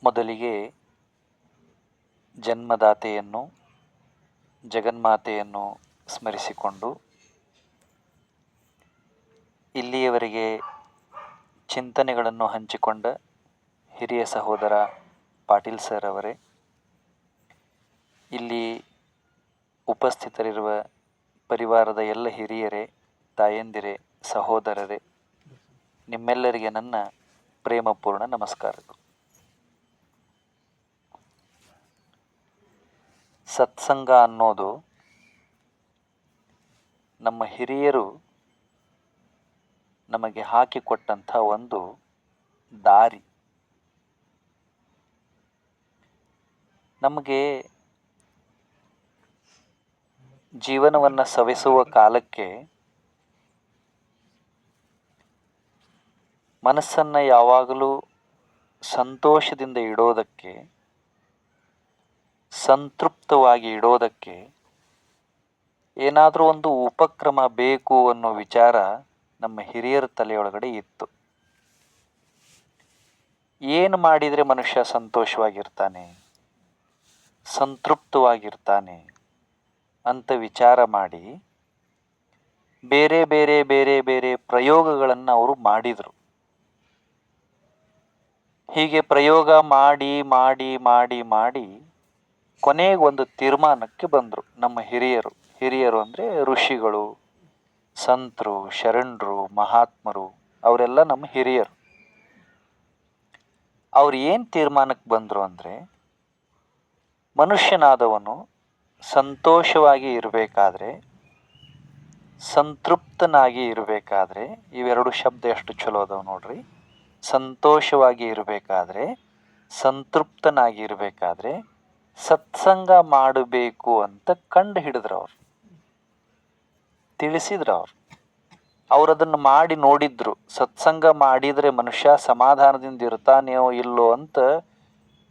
ಮೊದಲಿಗೆ ಜನ್ಮದಾತೆಯನ್ನು ಜಗನ್ಮಾತೆಯನ್ನು ಸ್ಮರಿಸಿಕೊಂಡು ಇಲ್ಲಿಯವರೆಗೆ ಚಿಂತನೆಗಳನ್ನು ಹಂಚಿಕೊಂಡ ಹಿರಿಯ ಸಹೋದರ ಪಾಟೀಲ್ ಸರ್ ಅವರೇ, ಇಲ್ಲಿ ಉಪಸ್ಥಿತರಿರುವ ಪರಿವಾರದ ಎಲ್ಲ ಹಿರಿಯರೇ, ತಾಯಂದಿರೇ, ಸಹೋದರರೇ, ನಿಮ್ಮೆಲ್ಲರಿಗೆ ನನ್ನ ಪ್ರೇಮಪೂರ್ಣ ನಮಸ್ಕಾರಗಳು. ಸತ್ಸಂಗ ಅನ್ನೋದು ನಮ್ಮ ಹಿರಿಯರು ನಮಗೆ ಹಾಕಿಕೊಟ್ಟಂಥ ಒಂದು ದಾರಿ. ನಮಗೆ ಜೀವನವನ್ನು ಸವೆಸುವ ಕಾಲಕ್ಕೆ ಮನಸ್ಸನ್ನು ಯಾವಾಗಲೂ ಸಂತೋಷದಿಂದ ಇಡೋದಕ್ಕೆ, ಸಂತೃಪ್ತವಾಗಿ ಇಡೋದಕ್ಕೆ ಏನಾದರೂ ಒಂದು ಉಪಕ್ರಮ ಬೇಕು ಅನ್ನೋ ವಿಚಾರ ನಮ್ಮ ಹಿರಿಯರ ತಲೆಯೊಳಗಡೆ ಇತ್ತು. ಏನು ಮಾಡಿದರೆ ಮನುಷ್ಯ ಸಂತೋಷವಾಗಿರ್ತಾನೆ, ಸಂತೃಪ್ತವಾಗಿರ್ತಾನೆ ಅಂತ ವಿಚಾರ ಮಾಡಿ ಬೇರೆ ಬೇರೆ ಬೇರೆ ಬೇರೆ ಪ್ರಯೋಗಗಳನ್ನು ಅವರು ಮಾಡಿದರು. ಹೀಗೆ ಪ್ರಯೋಗ ಮಾಡಿ ಮಾಡಿ ಮಾಡಿ ಮಾಡಿ ಕೊನೆಗೆ ಒಂದು ತೀರ್ಮಾನಕ್ಕೆ ಬಂದರು ನಮ್ಮ ಹಿರಿಯರು. ಹಿರಿಯರು ಅಂದರೆ ಋಷಿಗಳು, ಸಂತರು, ಶರಣರು, ಮಹಾತ್ಮರು, ಅವರೆಲ್ಲ ನಮ್ಮ ಹಿರಿಯರು. ಅವ್ರು ಏನು ತೀರ್ಮಾನಕ್ಕೆ ಬಂದರು ಅಂದರೆ, ಮನುಷ್ಯನಾದವನು ಸಂತೋಷವಾಗಿ ಇರಬೇಕಾದ್ರೆ, ಸಂತೃಪ್ತನಾಗಿ ಇರಬೇಕಾದ್ರೆ, ಇವೆರಡು ಶಬ್ದ ಎಷ್ಟು ಚಲೋ ಅದಾವೆ ನೋಡ್ರಿ. ಸಂತೋಷವಾಗಿ ಇರಬೇಕಾದ್ರೆ, ಸಂತೃಪ್ತನಾಗಿ ಇರಬೇಕಾದ್ರೆ ಸತ್ಸಂಗ ಮಾಡಬೇಕು ಅಂತ ಕಂಡು ಹಿಡಿದ್ರು ಅವ್ರು, ತಿಳಿಸಿದ್ರು ಅವ್ರು ಅದನ್ನು ಮಾಡಿ ನೋಡಿದ್ರು. ಸತ್ಸಂಗ ಮಾಡಿದರೆ ಮನುಷ್ಯ ಸಮಾಧಾನದಿಂದ ಇರ್ತಾನೆಯೋ ಇಲ್ಲೋ ಅಂತ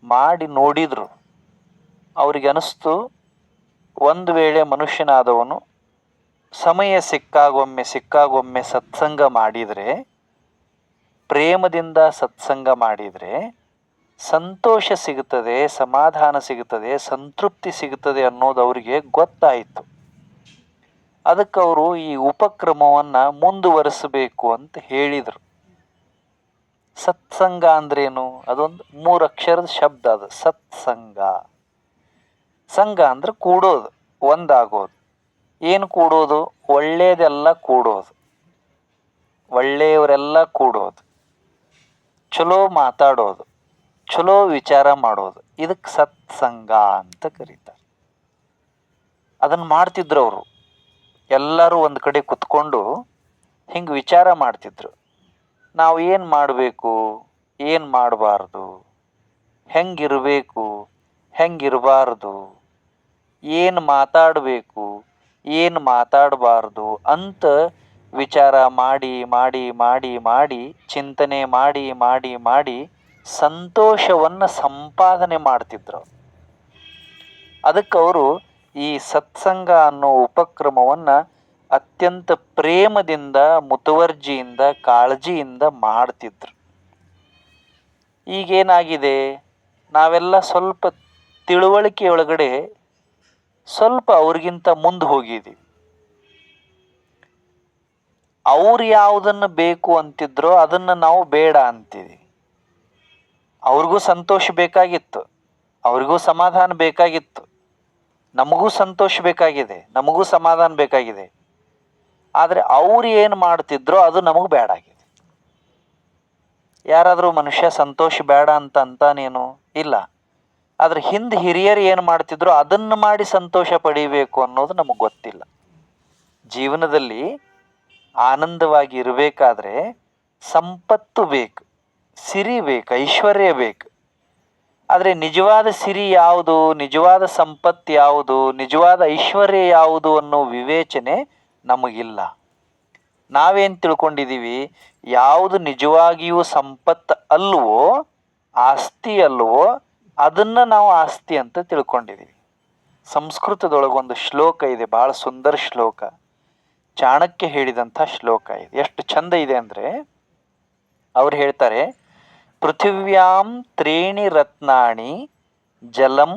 ಮಾಡಿ ನೋಡಿದ್ರು. ಅವ್ರಿಗೆ ಅನಿಸ್ತು, ಒಂದು ವೇಳೆ ಮನುಷ್ಯನಾದವನು ಸಮಯ ಸಿಕ್ಕಾಗೊಮ್ಮೆ ಸತ್ಸಂಗ ಮಾಡಿದರೆ, ಪ್ರೇಮದಿಂದ ಸತ್ಸಂಗ ಮಾಡಿದರೆ ಸಂತೋಷ ಸಿಗುತ್ತದೆ, ಸಮಾಧಾನ ಸಿಗುತ್ತದೆ, ಸಂತೃಪ್ತಿ ಸಿಗುತ್ತದೆ ಅನ್ನೋದು ಅವರಿಗೆ ಗೊತ್ತಾಯಿತು. ಅದಕ್ಕೆ ಅವರು ಈ ಉಪಕ್ರಮವನ್ನು ಮುಂದುವರಿಸಬೇಕು ಅಂತ ಹೇಳಿದರು. ಸತ್ಸಂಗ ಅಂದ್ರೇನು? ಅದೊಂದು 3 ಅಕ್ಷರದ ಶಬ್ದ. ಅದು ಸತ್ಸಂಗ. ಸಂಘ ಅಂದ್ರೆ ಕೂಡೋದು, ಒಂದಾಗೋದು. ಏನು ಕೂಡೋದು? ಒಳ್ಳೆಯದೆಲ್ಲ ಕೂಡೋದು, ಒಳ್ಳೆಯವರೆಲ್ಲ ಕೂಡೋದು, ಚಲೋ ಮಾತಾಡೋದು, ಚಲೋ ವಿಚಾರ ಮಾಡೋದು. ಇದಕ್ಕೆ ಸತ್ಸಂಗ ಅಂತ ಕರೀತಾರೆ. ಅದನ್ನು ಮಾಡ್ತಿದ್ರು ಅವರು. ಎಲ್ಲರೂ ಒಂದು ಕಡೆ ಕುತ್ಕೊಂಡು ಹಿಂಗೆ ವಿಚಾರ ಮಾಡ್ತಿದ್ರು. ನಾವು ಏನು ಮಾಡಬೇಕು, ಏನು ಮಾಡಬಾರ್ದು, ಹೆಂಗಿರಬೇಕು, ಹೆಂಗಿರಬಾರ್ದು, ಏನು ಮಾತಾಡಬೇಕು, ಏನು ಮಾತಾಡಬಾರ್ದು ಅಂತ ವಿಚಾರ ಮಾಡಿ ಮಾಡಿ ಮಾಡಿ ಮಾಡಿ ಚಿಂತನೆ ಮಾಡಿ ಮಾಡಿ ಮಾಡಿ ಸಂತೋಷವನ್ನು ಸಂಪಾದನೆ ಮಾಡ್ತಿದ್ರು. ಅದಕ್ಕೆ ಅವರು ಈ ಸತ್ಸಂಗ ಅನ್ನೋ ಉಪಕ್ರಮವನ್ನು ಅತ್ಯಂತ ಪ್ರೇಮದಿಂದ, ಮುತುವರ್ಜಿಯಿಂದ, ಕಾಳಜಿಯಿಂದ ಮಾಡ್ತಿದ್ರು. ಈಗೇನಾಗಿದೆ, ನಾವೆಲ್ಲ ಸ್ವಲ್ಪ ತಿಳುವಳಿಕೆಯೊಳಗಡೆ ಸ್ವಲ್ಪ ಅವ್ರಿಗಿಂತ ಮುಂದೆ ಹೋಗಿದ್ದೀವಿ. ಅವ್ರು ಯಾವುದನ್ನು ಬೇಕು ಅಂತಿದ್ರೋ ಅದನ್ನು ನಾವು ಬೇಡ ಅಂತೀವಿ. ಅವ್ರಿಗೂ ಸಂತೋಷ ಬೇಕಾಗಿತ್ತು, ಅವ್ರಿಗೂ ಸಮಾಧಾನ ಬೇಕಾಗಿತ್ತು, ನಮಗೂ ಸಂತೋಷ ಬೇಕಾಗಿದೆ, ನಮಗೂ ಸಮಾಧಾನ ಬೇಕಾಗಿದೆ. ಆದರೆ ಅವ್ರು ಏನು ಮಾಡ್ತಿದ್ರೋ ಅದು ನಮಗೆ ಬೇಡ ಆಗಿದೆ. ಯಾರಾದರೂ ಮನುಷ್ಯ ಸಂತೋಷ ಬೇಡ ಅಂತಾನೇನು ಇಲ್ಲ. ಆದರೆ ಹಿಂದೆ ಹಿರಿಯರು ಏನು ಮಾಡ್ತಿದ್ರು ಅದನ್ನು ಮಾಡಿ ಸಂತೋಷ ಪಡೀಬೇಕು ಅನ್ನೋದು ನಮಗೆ ಗೊತ್ತಿಲ್ಲ. ಜೀವನದಲ್ಲಿ ಆನಂದವಾಗಿ ಇರಬೇಕಾದ್ರೆ ಸಂಪತ್ತು ಬೇಕು, ಸಿರಿ ಬೇಕು, ಐಶ್ವರ್ಯ ಬೇಕು. ಆದರೆ ನಿಜವಾದ ಸಿರಿ ಯಾವುದು, ನಿಜವಾದ ಸಂಪತ್ತು ಯಾವುದು, ನಿಜವಾದ ಐಶ್ವರ್ಯ ಯಾವುದು ಅನ್ನೋ ವಿವೇಚನೆ ನಮಗಿಲ್ಲ. ನಾವೇನು ತಿಳ್ಕೊಂಡಿದ್ದೀವಿ, ಯಾವುದು ನಿಜವಾಗಿಯೂ ಸಂಪತ್ತು ಅಲ್ವೋ, ಆಸ್ತಿ ಅಲ್ವೋ, ಅದನ್ನು ನಾವು ಆಸ್ತಿ ಅಂತ ತಿಳ್ಕೊಂಡಿದ್ದೀವಿ. ಸಂಸ್ಕೃತದೊಳಗೊಂದು ಶ್ಲೋಕ ಇದೆ, ಭಾಳ ಸುಂದರ ಶ್ಲೋಕ. ಚಾಣಕ್ಯ ಹೇಳಿದಂಥ ಶ್ಲೋಕ ಇದೆ. ಎಷ್ಟು ಚಂದ ಇದೆ ಅಂದರೆ, ಅವ್ರು ಹೇಳ್ತಾರೆ, ಪೃಥಿವ್ಯಾಂ ತ್ರೀಣಿ ರತ್ನಾಣಿ ಜಲಂ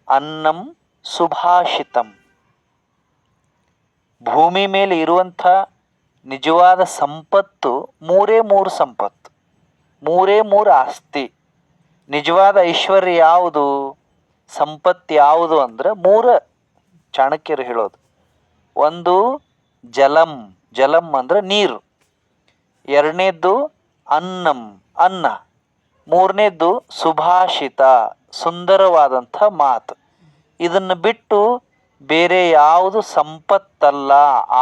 ಅನ್ನಂ ಸುಭಾಷಿತಂ. ಭೂಮಿ ಮೇಲೆ ಇರುವಂಥ ನಿಜವಾದ ಸಂಪತ್ತು ಮೂರೇ ಮೂರು ಸಂಪತ್ತು, ಮೂರೇ ಮೂರು ಆಸ್ತಿ. ನಿಜವಾದ ಐಶ್ವರ್ಯ ಯಾವುದು, ಸಂಪತ್ತು ಯಾವುದು ಅಂದ್ರೆ ಮೂರ ಚಾಣಕ್ಯರು ಹೇಳೋದು. ಒಂದು ಜಲಂ, ಜಲಂ ಅಂದ್ರೆ ನೀರು. ಎರಡನೇದ್ದು ಅನ್ನಂ, ಅನ್ನ. ಮೂರನೇದ್ದು ಸುಭಾಷಿತ, ಸುಂದರವಾದಂಥ ಮಾತು. ಇದನ್ನು ಬಿಟ್ಟು ಬೇರೆ ಯಾವುದು ಸಂಪತ್ತಲ್ಲ,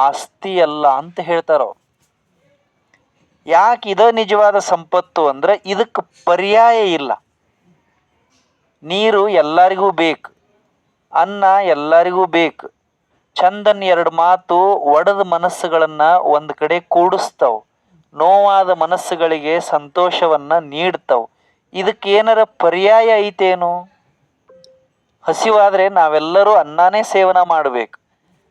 ಆಸ್ತಿಯಲ್ಲ ಅಂತ ಹೇಳ್ತಾರವ್ರು. ಯಾಕೆ ಇದ ನಿಜವಾದ ಸಂಪತ್ತು ಅಂದ್ರೆ ಇದಕ್ಕೆ ಪರ್ಯಾಯ ಇಲ್ಲ. ನೀರು ಎಲ್ಲರಿಗೂ ಬೇಕು, ಅನ್ನ ಎಲ್ಲರಿಗೂ ಬೇಕು. ಚಂದನ್ ಎರಡು ಮಾತು ಒಡೆದ ಮನಸ್ಸುಗಳನ್ನ ಒಂದು ಕಡೆ ಕೂಡಿಸ್ತಾವ್, ನೋವಾದ ಮನಸ್ಸುಗಳಿಗೆ ಸಂತೋಷವನ್ನ ನೀಡ್ತಾವ್. ಇದಕ್ಕೇನಾರ ಪರ್ಯಾಯ ಐತೇನು? ಹಸಿವಾದ್ರೆ ನಾವೆಲ್ಲರೂ ಅನ್ನನೇ ಸೇವನೆ ಮಾಡಬೇಕು.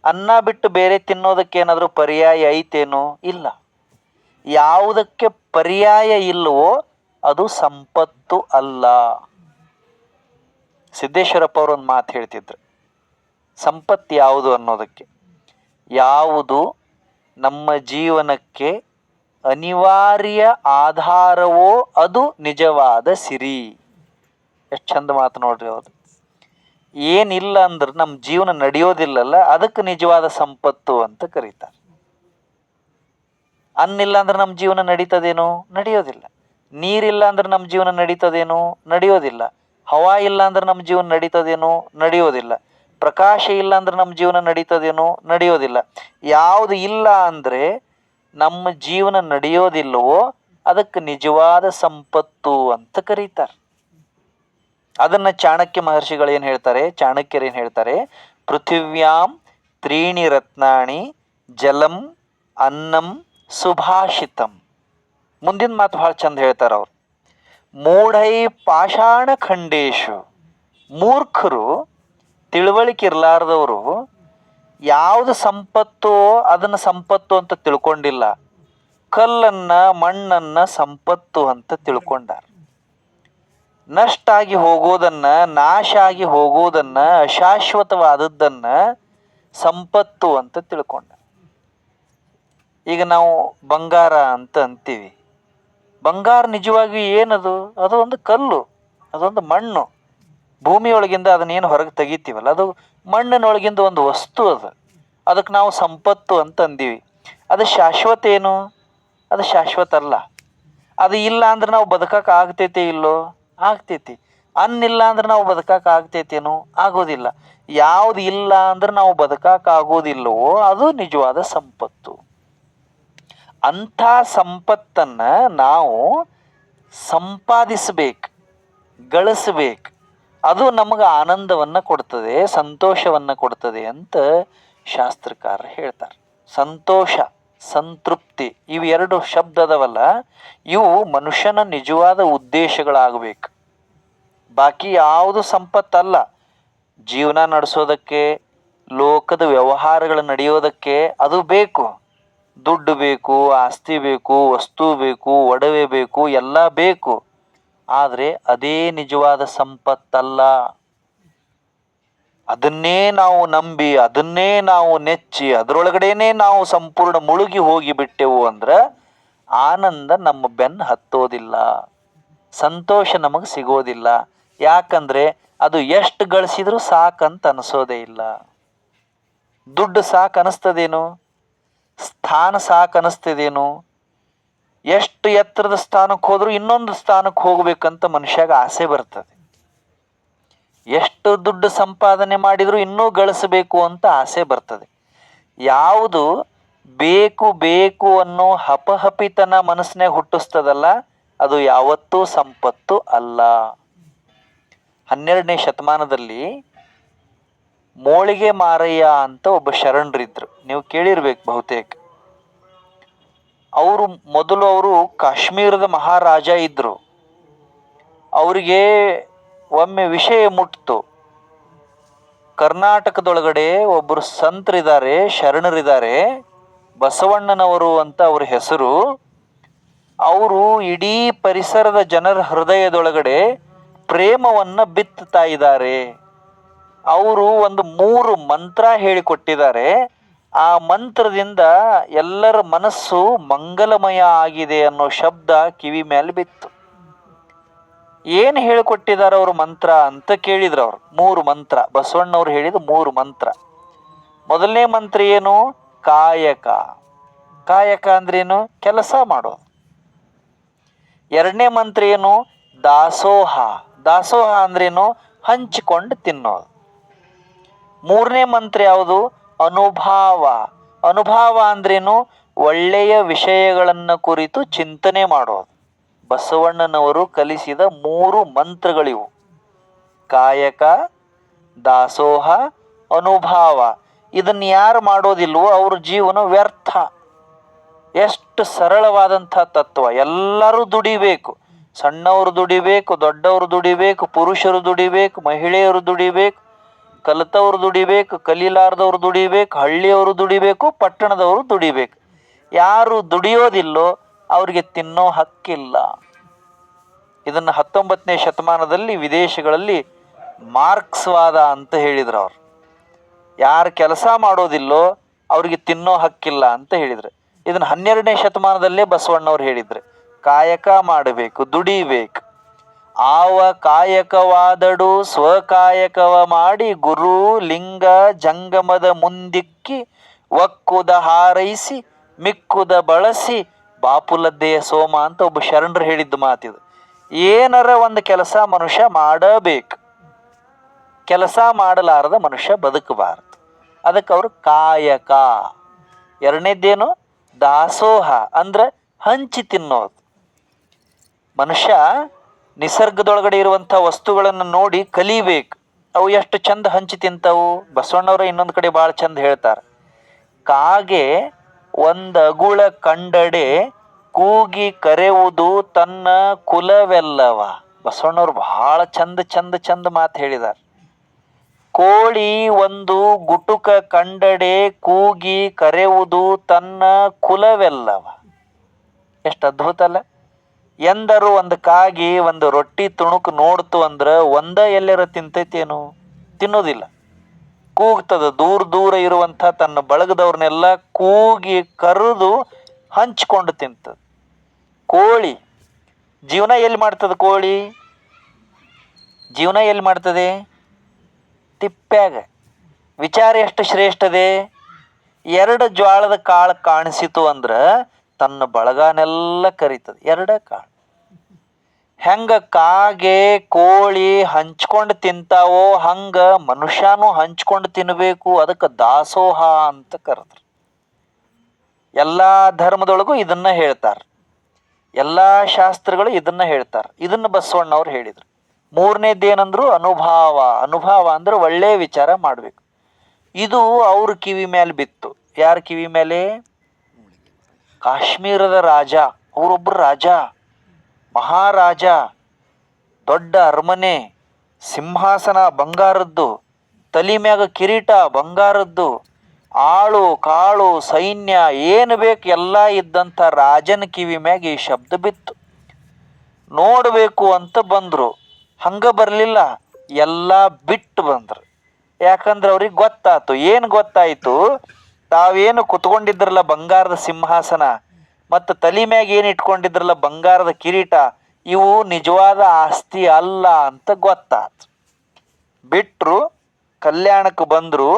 ಅನ್ನ ಬಿಟ್ಟು ಬೇರೆ ತಿನ್ನೋದಕ್ಕೇನಾದರೂ ಪರ್ಯಾಯ ಐತೇನು? ಇಲ್ಲ. ಯಾವುದಕ್ಕೆ ಪರ್ಯಾಯ ಇಲ್ಲವೋ ಅದು ಸಂಪತ್ತು ಅಲ್ಲ. ಸಿದ್ದೇಶ್ವರಪ್ಪ ಅವರು ಒಂದು ಮಾತು ಹೇಳ್ತಿದ್ರು, ಸಂಪತ್ತು ಯಾವುದು ಅನ್ನೋದಕ್ಕೆ. ಯಾವುದು ನಮ್ಮ ಜೀವನಕ್ಕೆ ಅನಿವಾರ್ಯ ಆಧಾರವೋ ಅದು ನಿಜವಾದ ಸಿರಿ. ಎಷ್ಟು ಚಂದ ಮಾತು ನೋಡ್ರಿ ಅವರು. ಏನಿಲ್ಲ ಅಂದ್ರೆ ನಮ್ಮ ಜೀವನ ನಡೆಯೋದಿಲ್ಲಲ್ಲ, ಅದಕ್ಕೆ ನಿಜವಾದ ಸಂಪತ್ತು ಅಂತ ಕರೀತಾರೆ. ಅನ್ನಿಲ್ಲ ಅಂದ್ರೆ ನಮ್ಮ ಜೀವನ ನಡೀತದೇನು? ನಡೆಯೋದಿಲ್ಲ. ನೀರಿಲ್ಲ ಅಂದ್ರೆ ನಮ್ಮ ಜೀವನ ನಡೀತದೇನು? ನಡೆಯೋದಿಲ್ಲ. ಹವಾ ಇಲ್ಲ ಅಂದ್ರೆ ನಮ್ಮ ಜೀವನ ನಡೀತದೇನು? ನಡೆಯೋದಿಲ್ಲ. ಪ್ರಕಾಶ ಇಲ್ಲ ಅಂದ್ರೆ ನಮ್ಮ ಜೀವನ ನಡೀತದೇನು? ನಡೆಯೋದಿಲ್ಲ. ಯಾವುದು ಇಲ್ಲ ಅಂದರೆ ನಮ್ಮ ಜೀವನ ನಡೆಯೋದಿಲ್ಲವೋ ಅದಕ್ಕೆ ನಿಜವಾದ ಸಂಪತ್ತು ಅಂತ ಕರೀತಾರೆ. ಅದನ್ನು ಚಾಣಕ್ಯ ಮಹರ್ಷಿಗಳು ಏನು ಹೇಳ್ತಾರೆ, ಚಾಣಕ್ಯರು ಏನು ಹೇಳ್ತಾರೆ, ಪೃಥಿವ್ಯಾಂ ತ್ರೀಣಿ ರತ್ನಾಣಿ ಜಲಂ ಅನ್ನಂ ಸುಭಾಷಿತಂ. ಮುಂದಿನ ಮಾತು ಭಾಳ ಚಂದ ಹೇಳ್ತಾರೆ ಅವ್ರು. ಮೂಢೈ ಪಾಷಾಣ ಖಂಡೇಶು. ಮೂರ್ಖರು, ತಿಳುವಳಿಕೆ ಇರಲಾರ್ದವರು ಯಾವುದು ಸಂಪತ್ತು ಅದನ್ನು ಸಂಪತ್ತು ಅಂತ ತಿಳ್ಕೊಂಡಿಲ್ಲ, ಕಲ್ಲನ್ನ ಮಣ್ಣನ್ನ ಸಂಪತ್ತು ಅಂತ ತಿಳ್ಕೊಂಡಾರ. ನಷ್ಟ ಆಗಿ ಹೋಗೋದನ್ನ, ನಾಶ ಆಗಿ ಹೋಗೋದನ್ನ, ಅಶಾಶ್ವತವಾದದ್ದನ್ನ ಸಂಪತ್ತು ಅಂತ ತಿಳ್ಕೊಂಡ. ಈಗ ನಾವು ಬಂಗಾರ ಅಂತ ಅಂತೀವಿ. ಬಂಗಾರ ನಿಜವಾಗಿ ಏನದು? ಅದು ಒಂದು ಕಲ್ಲು, ಅದೊಂದು ಮಣ್ಣು. ಭೂಮಿಯೊಳಗಿಂದ ಅದನ್ನೇನು ಹೊರಗೆ ತೆಗಿತೀವಲ್ಲ, ಅದು ಮಣ್ಣಿನೊಳಗಿಂದ ಒಂದು ವಸ್ತು. ಅದಕ್ಕೆ ನಾವು ಸಂಪತ್ತು ಅಂತ ಅಂದೀವಿ. ಅದು ಶಾಶ್ವತ ಏನು? ಅದು ಶಾಶ್ವತ ಅಲ್ಲ. ಅದು ಇಲ್ಲ ಅಂದ್ರೆ ನಾವು ಬದುಕಕ್ಕೆ ಆಗ್ತೈತೆ ಇಲ್ಲೋ? ಆಗ್ತೈತಿ. ಅನ್ನಿಲ್ಲ ಅಂದ್ರೆ ನಾವು ಬದುಕಕ್ಕೆ ಆಗ್ತೈತೇನೋ? ಆಗೋದಿಲ್ಲ. ಯಾವುದು ಇಲ್ಲ ಅಂದ್ರೆ ನಾವು ಬದುಕಕ್ಕೆ ಆಗೋದಿಲ್ಲವೋ ಅದು ನಿಜವಾದ ಸಂಪತ್ತು. ಅಂಥ ಸಂಪತ್ತನ್ನ ನಾವು ಸಂಪಾದಿಸಬೇಕು, ಗಳಿಸಬೇಕು. ಅದು ನಮಗೆ ಆನಂದವನ್ನು ಕೊಡ್ತದೆ, ಸಂತೋಷವನ್ನು ಕೊಡ್ತದೆ ಅಂತ ಶಾಸ್ತ್ರಕಾರರು ಹೇಳ್ತಾರೆ. ಸಂತೋಷ, ಸಂತೃಪ್ತಿ ಇವು ಎರಡು ಶಬ್ದ ಅದವಲ್ಲ, ಇವು ಮನುಷ್ಯನ ನಿಜವಾದ ಉದ್ದೇಶಗಳಾಗಬೇಕು. ಬಾಕಿ ಯಾವುದು ಸಂಪತ್ತಲ್ಲ. ಜೀವನ ನಡೆಸೋದಕ್ಕೆ, ಲೋಕದ ವ್ಯವಹಾರಗಳು ನಡೆಯೋದಕ್ಕೆ ಅದು ಬೇಕು. ದುಡ್ಡು ಬೇಕು, ಆಸ್ತಿ ಬೇಕು, ವಸ್ತು ಬೇಕು, ಒಡವೆ ಬೇಕು, ಎಲ್ಲ ಬೇಕು. ಆದರೆ ಅದೇ ನಿಜವಾದ ಸಂಪತ್ತಲ್ಲ. ಅದನ್ನೇ ನಾವು ನಂಬಿ, ಅದನ್ನೇ ನಾವು ನೆಚ್ಚಿ, ಅದರೊಳಗಡೆನೆ ನಾವು ಸಂಪೂರ್ಣ ಮುಳುಗಿ ಹೋಗಿಬಿಟ್ಟೆವು ಅಂದ್ರೆ ಆನಂದ ನಮ್ಮ ಬೆನ್ನು ಹತ್ತೋದಿಲ್ಲ, ಸಂತೋಷ ನಮಗೆ ಸಿಗೋದಿಲ್ಲ. ಯಾಕಂದ್ರೆ ಅದು ಎಷ್ಟು ಗಳಿಸಿದ್ರೂ ಸಾಕಂತ ಅನಿಸೋದೇ ಇಲ್ಲ. ದುಡ್ಡು ಸಾಕು ಅನಿಸ್ತದೇನು? ಸ್ಥಾನ ಸಾಕು ಅನಿಸ್ತದೇನು? ಎಷ್ಟು ಎತ್ತರದ ಸ್ಥಾನಕ್ಕೆ ಹೋದ್ರೂ ಇನ್ನೊಂದು ಸ್ಥಾನಕ್ಕೆ ಹೋಗ್ಬೇಕಂತ ಮನುಷ್ಯಾಗ ಆಸೆ ಬರ್ತದೆ. ಎಷ್ಟು ದುಡ್ಡು ಸಂಪಾದನೆ ಮಾಡಿದರೂ ಇನ್ನೂ ಗಳಿಸಬೇಕು ಅಂತ ಆಸೆ ಬರ್ತದೆ. ಯಾವುದು ಬೇಕು ಬೇಕು ಅನ್ನೋ ಹಪಹಪಿತನ ಮನಸ್ಸಿನಾಗ ಹುಟ್ಟಿಸ್ತದಲ್ಲ ಅದು ಯಾವತ್ತೂ ಸಂಪತ್ತು ಅಲ್ಲ. 12ನೇ ಶತಮಾನದಲ್ಲಿ ಮೋಳಿಗೆ ಮಾರಯ್ಯ ಅಂತ ಒಬ್ಬ ಶರಣರಿದ್ರು, ನೀವು ಕೇಳಿರ್ಬೇಕು ಬಹುತೇಕ. ಅವರು ಕಾಶ್ಮೀರದ ಮಹಾರಾಜ ಇದ್ರು. ಅವರಿಗೆ ಒಮ್ಮೆ ವಿಷಯ ಮುಟ್ಟಿತು, ಕರ್ನಾಟಕದೊಳಗಡೆ ಒಬ್ಬರು ಸಂತರಿದ್ದಾರೆ, ಶರಣರಿದ್ದಾರೆ, ಬಸವಣ್ಣನವರು ಅಂತ ಅವ್ರ ಹೆಸರು. ಅವರು ಇಡೀ ಪರಿಸರದ ಜನರ ಹೃದಯದೊಳಗಡೆ ಪ್ರೇಮವನ್ನು ಬಿತ್ತುತ್ತಾ ಇದ್ದಾರೆ. ಅವರು ಒಂದು 3 ಮಂತ್ರ ಹೇಳಿಕೊಟ್ಟಿದ್ದಾರೆ. ಆ ಮಂತ್ರದಿಂದ ಎಲ್ಲರ ಮನಸ್ಸು ಮಂಗಲಮಯ ಆಗಿದೆ ಅನ್ನೋ ಶಬ್ದ ಕಿವಿ ಮೇಲೆ ಬಿತ್ತು. ಏನು ಹೇಳಿಕೊಟ್ಟಿದ್ದಾರೆ ಅವರು ಮಂತ್ರ ಅಂತ ಕೇಳಿದ್ರು ಅವರು. 3 ಮಂತ್ರ, ಬಸವಣ್ಣವ್ರು ಹೇಳಿದ 3 ಮಂತ್ರ. ಮೊದಲನೇ ಮಂತ್ರ ಏನು? ಕಾಯಕ. ಕಾಯಕ ಅಂದ್ರೇನು? ಕೆಲಸ ಮಾಡೋದು. ಎರಡನೇ ಮಂತ್ರ ಏನು? ದಾಸೋಹ. ದಾಸೋಹ ಅಂದ್ರೇನು? ಹಂಚಿಕೊಂಡು ತಿನ್ನೋದು. ಮೂರನೇ ಮಂತ್ರ ಯಾವುದು? ಅನುಭಾವ. ಅನುಭಾವ ಅಂದ್ರೇನು? ಒಳ್ಳೆಯ ವಿಷಯಗಳನ್ನು ಕುರಿತು ಚಿಂತನೆ ಮಾಡೋದು. ಬಸವಣ್ಣನವರು ಕಲಿಸಿದ 3 ಮಂತ್ರಗಳಿವು. ಕಾಯಕ, ದಾಸೋಹ, ಅನುಭಾವ. ಇದನ್ನು ಯಾರು ಮಾಡೋದಿಲ್ವೋ ಅವ್ರ ಜೀವನ ವ್ಯರ್ಥ. ಎಷ್ಟು ಸರಳವಾದಂಥ ತತ್ವ. ಎಲ್ಲರೂ ದುಡಿಬೇಕು. ಸಣ್ಣವರು ದುಡಿಬೇಕು, ದೊಡ್ಡವರು ದುಡಿಬೇಕು, ಪುರುಷರು ದುಡಿಬೇಕು, ಮಹಿಳೆಯರು ದುಡಿಬೇಕು, ಕಲಿತವರು ದುಡಿಬೇಕು, ಕಲೀಲಾರ್ದವ್ರು ದುಡಿಬೇಕು, ಹಳ್ಳಿಯವರು ದುಡಿಬೇಕು, ಪಟ್ಟಣದವರು ದುಡಿಬೇಕು. ಯಾರು ದುಡಿಯೋದಿಲ್ಲೋ ಅವ್ರಿಗೆ ತಿನ್ನೋ ಹಕ್ಕಿಲ್ಲ. ಇದನ್ನು 19ನೇ ಶತಮಾನದಲ್ಲಿ ವಿದೇಶಗಳಲ್ಲಿ ಮಾರ್ಕ್ಸ್ವಾದ ಅಂತ ಹೇಳಿದ್ರು ಅವರು. ಯಾರು ಕೆಲಸ ಮಾಡೋದಿಲ್ಲೋ ಅವ್ರಿಗೆ ತಿನ್ನೋ ಹಕ್ಕಿಲ್ಲ ಅಂತ ಹೇಳಿದ್ರು. ಇದನ್ನು 12ನೇ ಶತಮಾನದಲ್ಲೇ ಬಸವಣ್ಣವ್ರು ಹೇಳಿದ್ರು. ಕಾಯಕ ಮಾಡಬೇಕು, ದುಡಿಬೇಕು. ಆವ ಕಾಯಕವಾದಡು ಸ್ವಕಾಯಕವ ಮಾಡಿ ಗುರು ಲಿಂಗ ಜಂಗಮದ ಮುಂದಿಕ್ಕಿ ಒಕ್ಕುದ ಹಾರೈಸಿ ಮಿಕ್ಕುದ ಬಳಸಿ ಬಾಪುಲದ್ದೆಯ ಸೋಮ ಅಂತ ಒಬ್ಬ ಶರಣರು ಹೇಳಿದ್ದು ಮಾತಿದು. ಏನರ ಒಂದು ಕೆಲಸ ಮನುಷ್ಯ ಮಾಡಬೇಕು. ಕೆಲಸ ಮಾಡಲಾರದ ಮನುಷ್ಯ ಬದುಕಬಾರದು. ಅದಕ್ಕೆ ಅವರು ಕಾಯಕ. ಎರಡನೇದ್ದೇನು? ದಾಸೋಹ ಅಂದ್ರೆ ಹಂಚಿ ತಿನ್ನೋದು. ಮನುಷ್ಯ ನಿಸರ್ಗದೊಳಗಡೆ ಇರುವಂಥ ವಸ್ತುಗಳನ್ನು ನೋಡಿ ಕಲಿಬೇಕು. ಅವು ಎಷ್ಟು ಚಂದ ಹಂಚಿ ತಿಂತಾವು. ಬಸವಣ್ಣವರ ಇನ್ನೊಂದು ಕಡೆ ಭಾಳ ಚಂದ ಹೇಳ್ತಾರೆ. ಕಾಗೆ ಒಂದಗುಳ ಕಂಡಡೆ ಕೂಗಿ ಕರೆಯುವುದು ತನ್ನ ಕುಲವೆಲ್ಲವ. ಬಸವಣ್ಣವ್ರು ಬಹಳ ಚಂದ ಮಾತು ಹೇಳಿದ್ದಾರೆ. ಕೋಳಿ ಒಂದು ಗುಟುಕ ಕಂಡಡೆ ಕೂಗಿ ಕರೆಯುವುದು ತನ್ನ ಕುಲವೆಲ್ಲವ. ಎಷ್ಟು ಅದ್ಭುತ ಅಲ್ಲ. ಎಂದರು ಒಂದು ಕಾಗಿ ಒಂದು ರೊಟ್ಟಿ ತುಣುಕು ನೋಡ್ತು ಅಂದ್ರೆ ಎಲ್ಲರ ತಿಂತೈತೇನು? ತಿನ್ನೋದಿಲ್ಲ. ಕೂಗ್ತದ. ದೂರ ಇರುವಂಥ ತನ್ನ ಬಳಗದವ್ರನ್ನೆಲ್ಲ ಕೂಗಿ ಕರೆದು ಹಂಚ್ಕೊಂಡು ತಿಂತದ. ಕೋಳಿ ಜೀವನ ಎಲ್ಲಿ ಮಾಡ್ತದೆ? ಕೋಳಿ ಜೀವನ ಎಲ್ಲಿ ಮಾಡ್ತದೆ? ತಿಪ್ಪ್ಯಾಗ. ವಿಚಾರ ಎಷ್ಟು ಶ್ರೇಷ್ಠದೆ. 2 ಜ್ವಾಳದ ಕಾಳು ಕಾಣಿಸಿತು ಅಂದ್ರೆ ತನ್ನ ಬಳಗನೆಲ್ಲ ಕರಿತದೆ. 2 ಕಾಳು. ಹೆಂಗ ಕಾಗೆ ಕೋಳಿ ಹಂಚ್ಕೊಂಡು ತಿಂತಾವೋ ಹಂಗ ಮನುಷ್ಯನೂ ಹಂಚ್ಕೊಂಡು ತಿನ್ನಬೇಕು. ಅದಕ್ಕೆ ದಾಸೋಹ ಅಂತ ಕರೆದ್ರು. ಎಲ್ಲ ಧರ್ಮದೊಳಗೂ ಇದನ್ನ ಹೇಳ್ತಾರೆ. ಎಲ್ಲ ಶಾಸ್ತ್ರಗಳು ಇದನ್ನ ಹೇಳ್ತಾರೆ. ಇದನ್ನ ಬಸವಣ್ಣವ್ರು ಹೇಳಿದರು. ಮೂರನೇದ್ದೇನಂದ್ರು? ಅನುಭಾವ. ಅನುಭಾವ ಅಂದ್ರೆ ಒಳ್ಳೆಯ ವಿಚಾರ ಮಾಡಬೇಕು. ಇದು ಅವ್ರ ಕಿವಿ ಮೇಲೆ ಬಿತ್ತು. ಯಾರ ಕಿವಿ ಮೇಲೆ? ಕಾಶ್ಮೀರದ ರಾಜ. ಅವರೊಬ್ಬರು ರಾಜ, ಮಹಾರಾಜ. ದೊಡ್ಡ ಅರಮನೆ, ಸಿಂಹಾಸನ ಬಂಗಾರದ್ದು, ತಲೆ ಮ್ಯಾಗ ಕಿರೀಟ ಬಂಗಾರದ್ದು, ಆಳು ಕಾಳು ಸೈನ್ಯ ಏನು ಬೇಕು ಎಲ್ಲ ಇದ್ದಂಥ ರಾಜನ ಕಿವಿ ಮ್ಯಾಗ ಈ ಶಬ್ದ ಬಿತ್ತು. ನೋಡಬೇಕು ಅಂತ ಬಂದರು. ಹಂಗ ಬರಲಿಲ್ಲ, ಎಲ್ಲ ಬಿಟ್ಟು ಬಂದರು. ಯಾಕಂದ್ರೆ ಅವ್ರಿಗೆ ಗೊತ್ತಾಯ್ತು. ಏನು ಗೊತ್ತಾಯಿತು? ತಾವೇನು ಕುತ್ಕೊಂಡಿದ್ರಲ್ಲ ಬಂಗಾರದ ಸಿಂಹಾಸನ ಮತ್ತು ತಲೆ ಮ್ಯಾಗ ಏನು ಇಟ್ಕೊಂಡಿದ್ರಲ್ಲ ಬಂಗಾರದ ಕಿರೀಟ, ಇವು ನಿಜವಾದ ಆಸ್ತಿ ಅಲ್ಲ ಅಂತ ಗೊತ್ತಾಯ್ತು. ಬಿಟ್ಟರು, ಕಲ್ಯಾಣಕ್ಕೆ ಬಂದರು.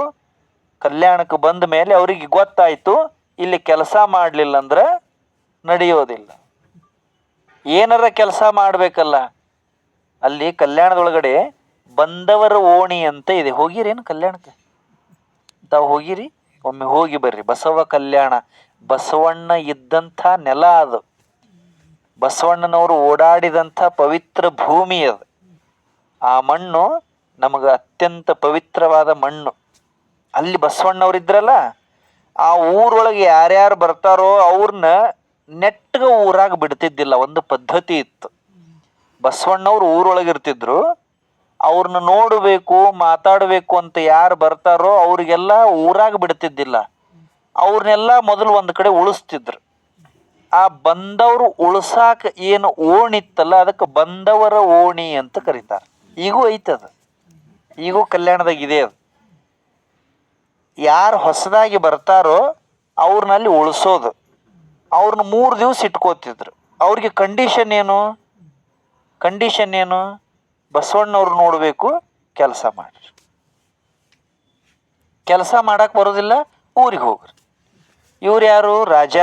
ಕಲ್ಯಾಣಕ್ಕೆ ಬಂದ ಮೇಲೆ ಅವರಿಗೆ ಗೊತ್ತಾಯಿತು ಇಲ್ಲಿ ಕೆಲಸ ಮಾಡಲಿಲ್ಲ ಅಂದ್ರೆ ನಡೆಯೋದಿಲ್ಲ. ಏನಾರ ಕೆಲಸ ಮಾಡಬೇಕಲ್ಲ. ಅಲ್ಲಿ ಕಲ್ಯಾಣದೊಳಗಡೆ ಬಂದವರ ಓಣಿ ಅಂತ ಇದೆ. ಹೋಗಿರೇನು ಕಲ್ಯಾಣಕ್ಕೆ? ತಾವು ಹೋಗಿರಿ? ಒಮ್ಮೆ ಹೋಗಿ ಬರ್ರಿ. ಬಸವ ಕಲ್ಯಾಣ. ಬಸವಣ್ಣ ಇದ್ದಂಥ ನೆಲ ಅದು. ಬಸವಣ್ಣನವರು ಓಡಾಡಿದಂಥ ಪವಿತ್ರ ಭೂಮಿ ಅದು. ಆ ಮಣ್ಣು ನಮಗೆ ಅತ್ಯಂತ ಪವಿತ್ರವಾದ ಮಣ್ಣು. ಅಲ್ಲಿ ಬಸವಣ್ಣವ್ರಿದ್ರಲ್ಲ, ಆ ಊರೊಳಗೆ ಯಾರ್ಯಾರು ಬರ್ತಾರೋ ಅವ್ರನ್ನ ನೆಟ್ಟಗೆ ಊರಾಗ ಬಿಡ್ತಿದ್ದಿಲ್ಲ. ಒಂದು ಪದ್ಧತಿ ಇತ್ತು. ಬಸವಣ್ಣವ್ರು ಊರೊಳಗಿರ್ತಿದ್ರು. ಅವ್ರನ್ನ ನೋಡಬೇಕು, ಮಾತಾಡಬೇಕು ಅಂತ ಯಾರು ಬರ್ತಾರೋ ಅವ್ರಿಗೆಲ್ಲ ಊರಾಗ ಬಿಡ್ತಿದ್ದಿಲ್ಲ. ಅವ್ರನ್ನೆಲ್ಲ ಮೊದಲು ಒಂದು ಕಡೆ ಉಳಿಸ್ತಿದ್ರು. ಆ ಬಂದವರು ಉಳ್ಸಾಕ ಏನು ಓಣಿತ್ತಲ್ಲ ಅದಕ್ಕೆ ಬಂದವರ ಓಣಿ ಅಂತ ಕರೀತಾರೆ. ಈಗೂ ಐತದ, ಈಗೂ ಕಲ್ಯಾಣದಾಗ ಇದೆ ಅದು. ಯಾರು ಹೊಸದಾಗಿ ಬರ್ತಾರೋ ಅವ್ರನ್ನಲ್ಲಿ ಉಳಿಸೋದು. ಅವ್ರನ್ನ 3 ದಿವಸ ಇಟ್ಕೋತಿದ್ರು. ಅವ್ರಿಗೆ ಕಂಡೀಷನ್ ಏನು? ಬಸವಣ್ಣವ್ರು ನೋಡಬೇಕು, ಕೆಲಸ ಮಾಡ್ರಿ. ಕೆಲಸ ಮಾಡಕ್ಕೆ ಬರೋದಿಲ್ಲ, ಊರಿಗೆ ಹೋಗ್ರಿ. ಇವ್ರು ಯಾರು? ರಾಜ.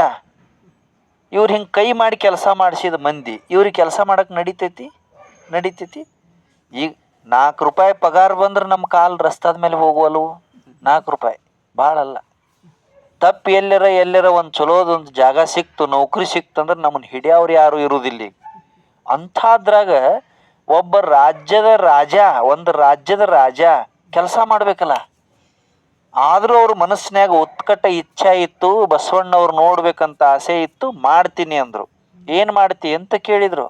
ಇವ್ರು ಹಿಂಗೆ ಕೈ ಮಾಡಿ ಕೆಲಸ ಮಾಡಿಸಿದ ಮಂದಿ. ಇವ್ರಿಗೆ ಕೆಲಸ ಮಾಡಕ್ಕೆ ನಡಿತೈತಿ? ಈಗ 4 ರೂಪಾಯಿ ಪಗಾರ ಬಂದ್ರೆ ನಮ್ಮ ಕಾಲು ರಸ್ತಾದ ಮೇಲೆ ಹೋಗುವಲ್ವು? 4 ರೂಪಾಯಿ ಭಾಳಲ್ಲ. ತಪ್ಪು ಎಲ್ಲರ ಒಂದು ಚಲೋದೊಂದು ಜಾಗ ಸಿಕ್ತು, ನೌಕರಿ ಸಿಕ್ತಂದ್ರೆ ನಮ್ಮನ್ನು ಹಿಡಿಯವ್ರು ಯಾರು ಇರುವುದಿಲ್ಲ. ಅಂಥದ್ರಾಗ ಒಂದು ರಾಜ್ಯದ ರಾಜ ಕೆಲಸ ಮಾಡ್ಬೇಕಲ್ಲ. ಆದರೂ ಅವ್ರ ಮನಸ್ಸಿನಾಗ ಉತ್ಕಟ ಇಚ್ಛೆ ಇತ್ತು, ಬಸವಣ್ಣವ್ರು ನೋಡ್ಬೇಕಂತ ಆಸೆ ಇತ್ತು. ಮಾಡ್ತೀನಿ ಅಂದರು. ಏನು ಮಾಡ್ತಿ ಅಂತ ಕೇಳಿದರು.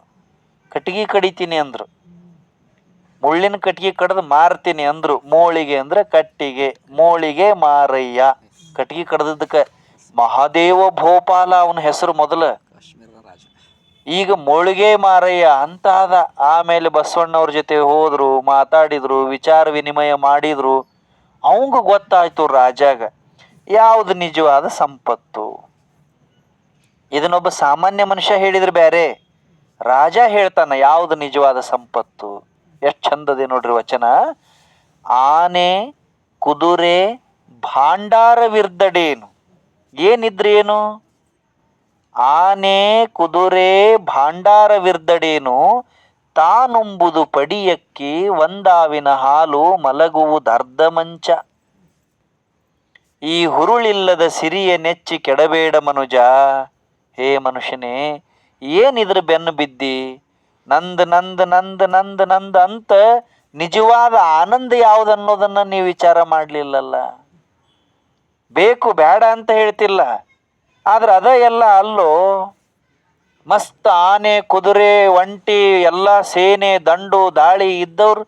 ಕಟ್ಗೆ ಕಡಿತೀನಿ ಅಂದರು. ಮುಳ್ಳಿನ ಕಟ್ಗೆ ಕಡ್ದು ಮಾರ್ತೀನಿ ಅಂದರು. ಮೋಳಿಗೆ ಅಂದ್ರೆ ಕಟ್ಟಿಗೆ, ಮೋಳಿಗೆ ಮಾರಯ್ಯ. ಕಟ್ಗೆ ಕಡ್ದಕ್ಕೆ ಮಹಾದೇವ ಭೋಪಾಲ ಅವನ ಹೆಸರು ಮೊದಲು. ಈಗ ಮೋಳಿಗೆ ಮಾರಯ್ಯ ಅಂತ ಅದ. ಆಮೇಲೆ ಬಸವಣ್ಣವ್ರ ಜೊತೆ ಹೋದ್ರು, ಮಾತಾಡಿದ್ರು, ವಿಚಾರ ವಿನಿಮಯ ಮಾಡಿದ್ರು. ಅವಂಗ ಗೊತ್ತಾಯ್ತು ರಾಜಾಗ ಯಾವುದು ನಿಜವಾದ ಸಂಪತ್ತು. ಇದನ್ನೊಬ್ಬ ಸಾಮಾನ್ಯ ಮನುಷ್ಯ ಹೇಳಿದ್ರೆ ಬೇರೆ, ರಾಜ ಹೇಳ್ತಾನ ಯಾವುದು ನಿಜವಾದ ಸಂಪತ್ತು. ಎಷ್ಟು ಚಂದದೆ ನೋಡ್ರಿ ವಚನ. ಆನೆ ಕುದುರೆ ಭಾಂಡಾರವಿರ್ದಡೇನು. ಏನಿದ್ರೇನು? ಆನೆ ಕುದುರೆ ಭಾಂಡಾರವಿರ್ದಡೇನು, ತಾನುಂಬುದು ಪಡಿಯಕ್ಕಿ ಒಂದಾವಿನ ಹಾಲು ಮಲಗುವುದರ್ಧ ಮಂಚ. ಈ ಹುರುಳಿಲ್ಲದ ಸಿರಿಯ ನೆಚ್ಚಿ ಕೆಡಬೇಡ ಮನುಜ. ಹೇ ಮನುಷ್ಯನೇ, ಏನಿದ್ರ ಬೆನ್ನು ಬಿದ್ದಿ? ನಂದ್ ನಂದ್ ನಂದ್ ನಂದ್ ನಂದ್ ಅಂತ ನಿಜವಾದ ಆನಂದ ಯಾವುದನ್ನೋದನ್ನ ನೀವು ವಿಚಾರ ಮಾಡಲಿಲ್ಲಲ್ಲ. ಬೇಕು ಬೇಡ ಅಂತ ಹೇಳ್ತಿಲ್ಲ, ಆದ್ರೆ ಅದ ಎಲ್ಲ ಅಲ್ಲೋ. ಮಸ್ತ್ ಆನೆ ಕುದುರೆ ಒಂಟಿ ಎಲ್ಲ ಸೇನೆ ದಂಡು ದಾಳಿ ಇದ್ದವ್ರು,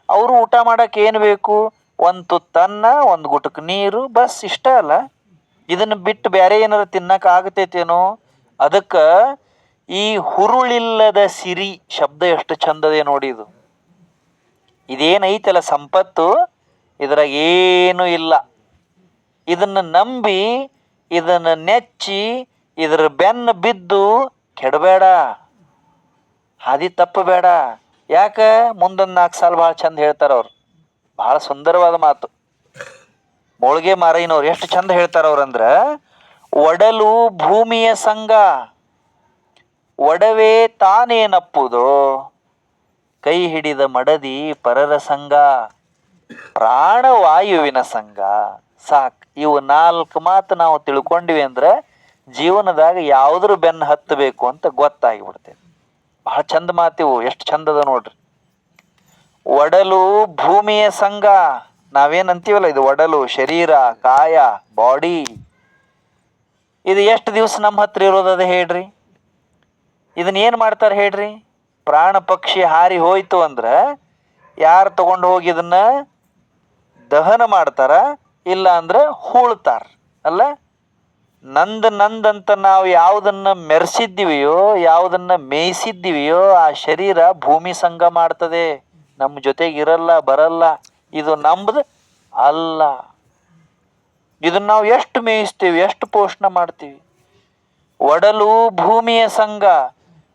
ಅವರು ಊಟ ಮಾಡಕ್ಕೆ ಏನು ಬೇಕು? ಒಂದು ತುತ್ತನ್ನ, ಒಂದು ಗುಟಕ್ ನೀರು, ಬಸ್ ಇಷ್ಟ ಅಲ್ಲ. ಇದನ್ನು ಬಿಟ್ಟು ಬೇರೆ ಏನಾರು ತಿನ್ನಕ್ಕೆ ಆಗತೈತೇನೋ? ಅದಕ್ಕೆ ಈ ಹುರುಳಿಲ್ಲದ ಸಿರಿ ಶಬ್ದ ಎಷ್ಟು ಚಂದದೆ ನೋಡಿ. ಇದೇನೈತಲ್ಲ ಸಂಪತ್ತು, ಇದ್ರಾಗ ಏನೂ ಇಲ್ಲ. ಇದನ್ನು ನಂಬಿ, ಇದನ್ನು ನೆಚ್ಚಿ, ಇದರ ಬೆನ್ನು ಬಿದ್ದು ಕೆಡಬೇಡ, ಹಾದಿ ತಪ್ಪಬೇಡ. ಯಾಕೆ? ಮುಂದೊಂದು 4 ಸಾಲ ಭಾಳ ಚಂದ ಹೇಳ್ತಾರೆ ಅವ್ರು. ಭಾಳ ಸುಂದರವಾದ ಮಾತು. ಮೋಳ್ಗೆ ಮಾರಯ್ಯನವ್ರು ಎಷ್ಟು ಚಂದ ಹೇಳ್ತಾರ ಅವ್ರಂದ್ರೆ, ಒಡಲು ಭೂಮಿಯ ಸಂಗ, ಒಡವೆ ತಾನೇನಪ್ಪುದೋ, ಕೈ ಹಿಡಿದ ಮಡದಿ ಪರರ ಸಂಗ, ಪ್ರಾಣವಾಯುವಿನ ಸಂಗ. ಸಾಕು. ಇವು 4 ಮಾತು ನಾವು ತಿಳ್ಕೊಂಡಿವಿ ಅಂದ್ರೆ ಜೀವನದಾಗ ಯಾವುದ್ರ ಬೆನ್ನು ಹತ್ತಬೇಕು ಅಂತ ಗೊತ್ತಾಗಿಬಿಡ್ತೇವೆ. ಬಹಳ ಚಂದ ಮಾತಿವು, ಎಷ್ಟು ಚಂದದ ನೋಡ್ರಿ. ಒಡಲು ಭೂಮಿಯ ಸಂಗ. ನಾವೇನು ಅಂತೀವಲ್ಲ, ಇದು ಒಡಲು, ಶರೀರ, ಕಾಯ, ಬಾಡಿ. ಇದು ಎಷ್ಟು ದಿವಸ ನಮ್ಮ ಹತ್ರ ಇರೋದದ ಹೇಳ್ರಿ? ಇದನ್ನ ಏನು ಮಾಡ್ತಾರೆ ಹೇಳ್ರಿ? ಪ್ರಾಣ ಪಕ್ಷಿ ಹಾರಿ ಹೋಯ್ತು ಅಂದ್ರೆ ಯಾರು ತಗೊಂಡು ಹೋಗಿ ಇದನ್ನ ದಹನ ಮಾಡ್ತಾರ, ಇಲ್ಲ ಅಂದ್ರೆ ಹೂಳ್ತಾರ ಅಲ್ಲ. ನಂದಂತ ನಾವು ಯಾವುದನ್ನ ಮೆರೆಸಿದ್ದೀವಿಯೋ, ಯಾವುದನ್ನ ಮೇಯಿಸಿದ್ದೀವಿಯೋ ಆ ಶರೀರ ಭೂಮಿ ಸಂಗ ಮಾಡ್ತದೆ. ನಮ್ಮ ಜೊತೆಗೆ ಇರಲ್ಲ, ಬರಲ್ಲ. ಇದು ನಮ್ದು ಅಲ್ಲ. ಇದನ್ನ ನಾವು ಎಷ್ಟು ಮೇಯಿಸ್ತೀವಿ, ಎಷ್ಟು ಪೋಷಣೆ ಮಾಡ್ತೀವಿ. ಒಡಲು ಭೂಮಿಯ ಸಂಗ,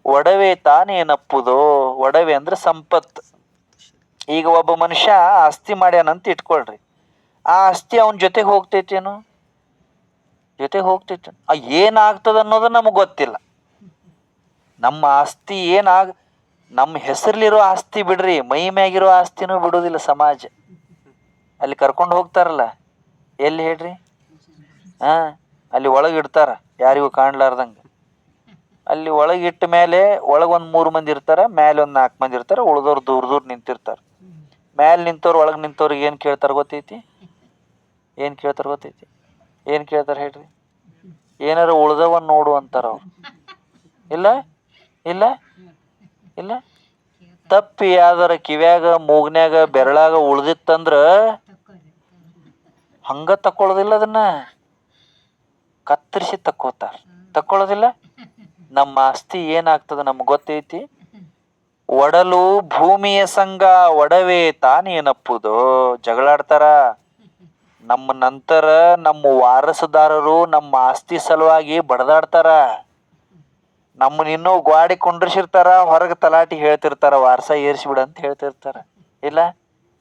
ಒಡವೆ ತಾನೇನಪ್ಪುದೋ. ಒಡವೆ ಅಂದ್ರೆ ಸಂಪತ್ತು. ಈಗ ಒಬ್ಬ ಮನುಷ್ಯ ಆಸ್ತಿ ಮಾಡ್ಯಾನಂತ ಇಟ್ಕೊಳ್ರಿ. ಆ ಆಸ್ತಿ ಅವನ ಜೊತೆಗೆ ಹೋಗ್ತೈತೇನು? ಜೊತೆಗೆ ಹೋಗ್ತೈತೇನು? ಏನಾಗ್ತದ ಅನ್ನೋದು ನಮಗೆ ಗೊತ್ತಿಲ್ಲ. ನಮ್ಮ ಆಸ್ತಿ ನಮ್ಮ ಹೆಸರ್ಲಿರೋ ಆಸ್ತಿ ಬಿಡ್ರಿ, ಮೈ ಮ್ಯಾಗಿರೋ ಆಸ್ತಿನೂ ಬಿಡೋದಿಲ್ಲ ಸಮಾಜ. ಅಲ್ಲಿ ಕರ್ಕೊಂಡು ಹೋಗ್ತಾರಲ್ಲ, ಎಲ್ಲಿ ಹೇಳ್ರಿ? ಅಲ್ಲಿ ಒಳಗಿಡ್ತಾರ, ಯಾರಿಗೂ ಕಾಣ್ಲಾರ್ದಂಗೆ. ಅಲ್ಲಿ ಒಳಗಿಟ್ಟ ಮೇಲೆ ಒಳಗೊಂದು 3 ಮಂದಿ ಇರ್ತಾರೆ, ಮೇಲೆ ಒಂದು 4 ಮಂದಿ ಇರ್ತಾರೆ, ಉಳ್ದವ್ರು ದೂರ ನಿಂತಿರ್ತಾರೆ. ಮೇಲೆ ನಿಂತವ್ರು ಒಳಗೆ ನಿಂತವ್ರಿಗೆ ಏನು ಕೇಳ್ತಾರೆ ಗೊತ್ತೈತಿ? ಏನು ಕೇಳ್ತಾರೆ ಹೇಳ್ರಿ? ಏನಾರು ಉಳ್ದವನ್ ನೋಡು ಅಂತಾರ ಅವ್ರು. ಇಲ್ಲ ಇಲ್ಲ ಇಲ್ಲ ತಪ್ಪಿ ಯಾವ್ದಾರ ಕಿವ್ಯಾಗ, ಮೂಗ್ನ್ಯಾಗ, ಬೆರಳಾಗ ಉಳ್ದಿತ್ತಂದ್ರ ಹಂಗ ತಕ್ಕೊಳ್ಳೋದಿಲ್ಲ, ಅದನ್ನ ಕತ್ತರಿಸಿ ತಕ್ಕೋತಾರ. ತಕ್ಕೊಳ್ಳೋದಿಲ್ಲ. ನಮ್ಮ ಆಸ್ತಿ ಏನಾಗ್ತದ ನಮ್ಗೆ ಗೊತ್ತೈತಿ. ಒಡಲು ಭೂಮಿಯ ಸಂಘ ಒಡವೆ ತಾನೇನಪ್ಪುದೋ. ಜಗಳಾಡ್ತಾರ. ನಮ್ಮ ನಂತರ ನಮ್ಮ ವಾರಸುದಾರರು ನಮ್ಮ ಆಸ್ತಿ ಸಲುವಾಗಿ ಬಡದಾಡ್ತಾರ. ನಮ್ಮನ್ನ ಇನ್ನೂ ಗ್ವಾಡಿ ಕುಂಡ್ರಿಸಿರ್ತಾರ, ಹೊರಗೆ ತಲಾಟಿ ಹೇಳ್ತಿರ್ತಾರ, ವಾರಸ ಏರ್ಸಿಬಿಡ ಅಂತ ಹೇಳ್ತಿರ್ತಾರ. ಇಲ್ಲ,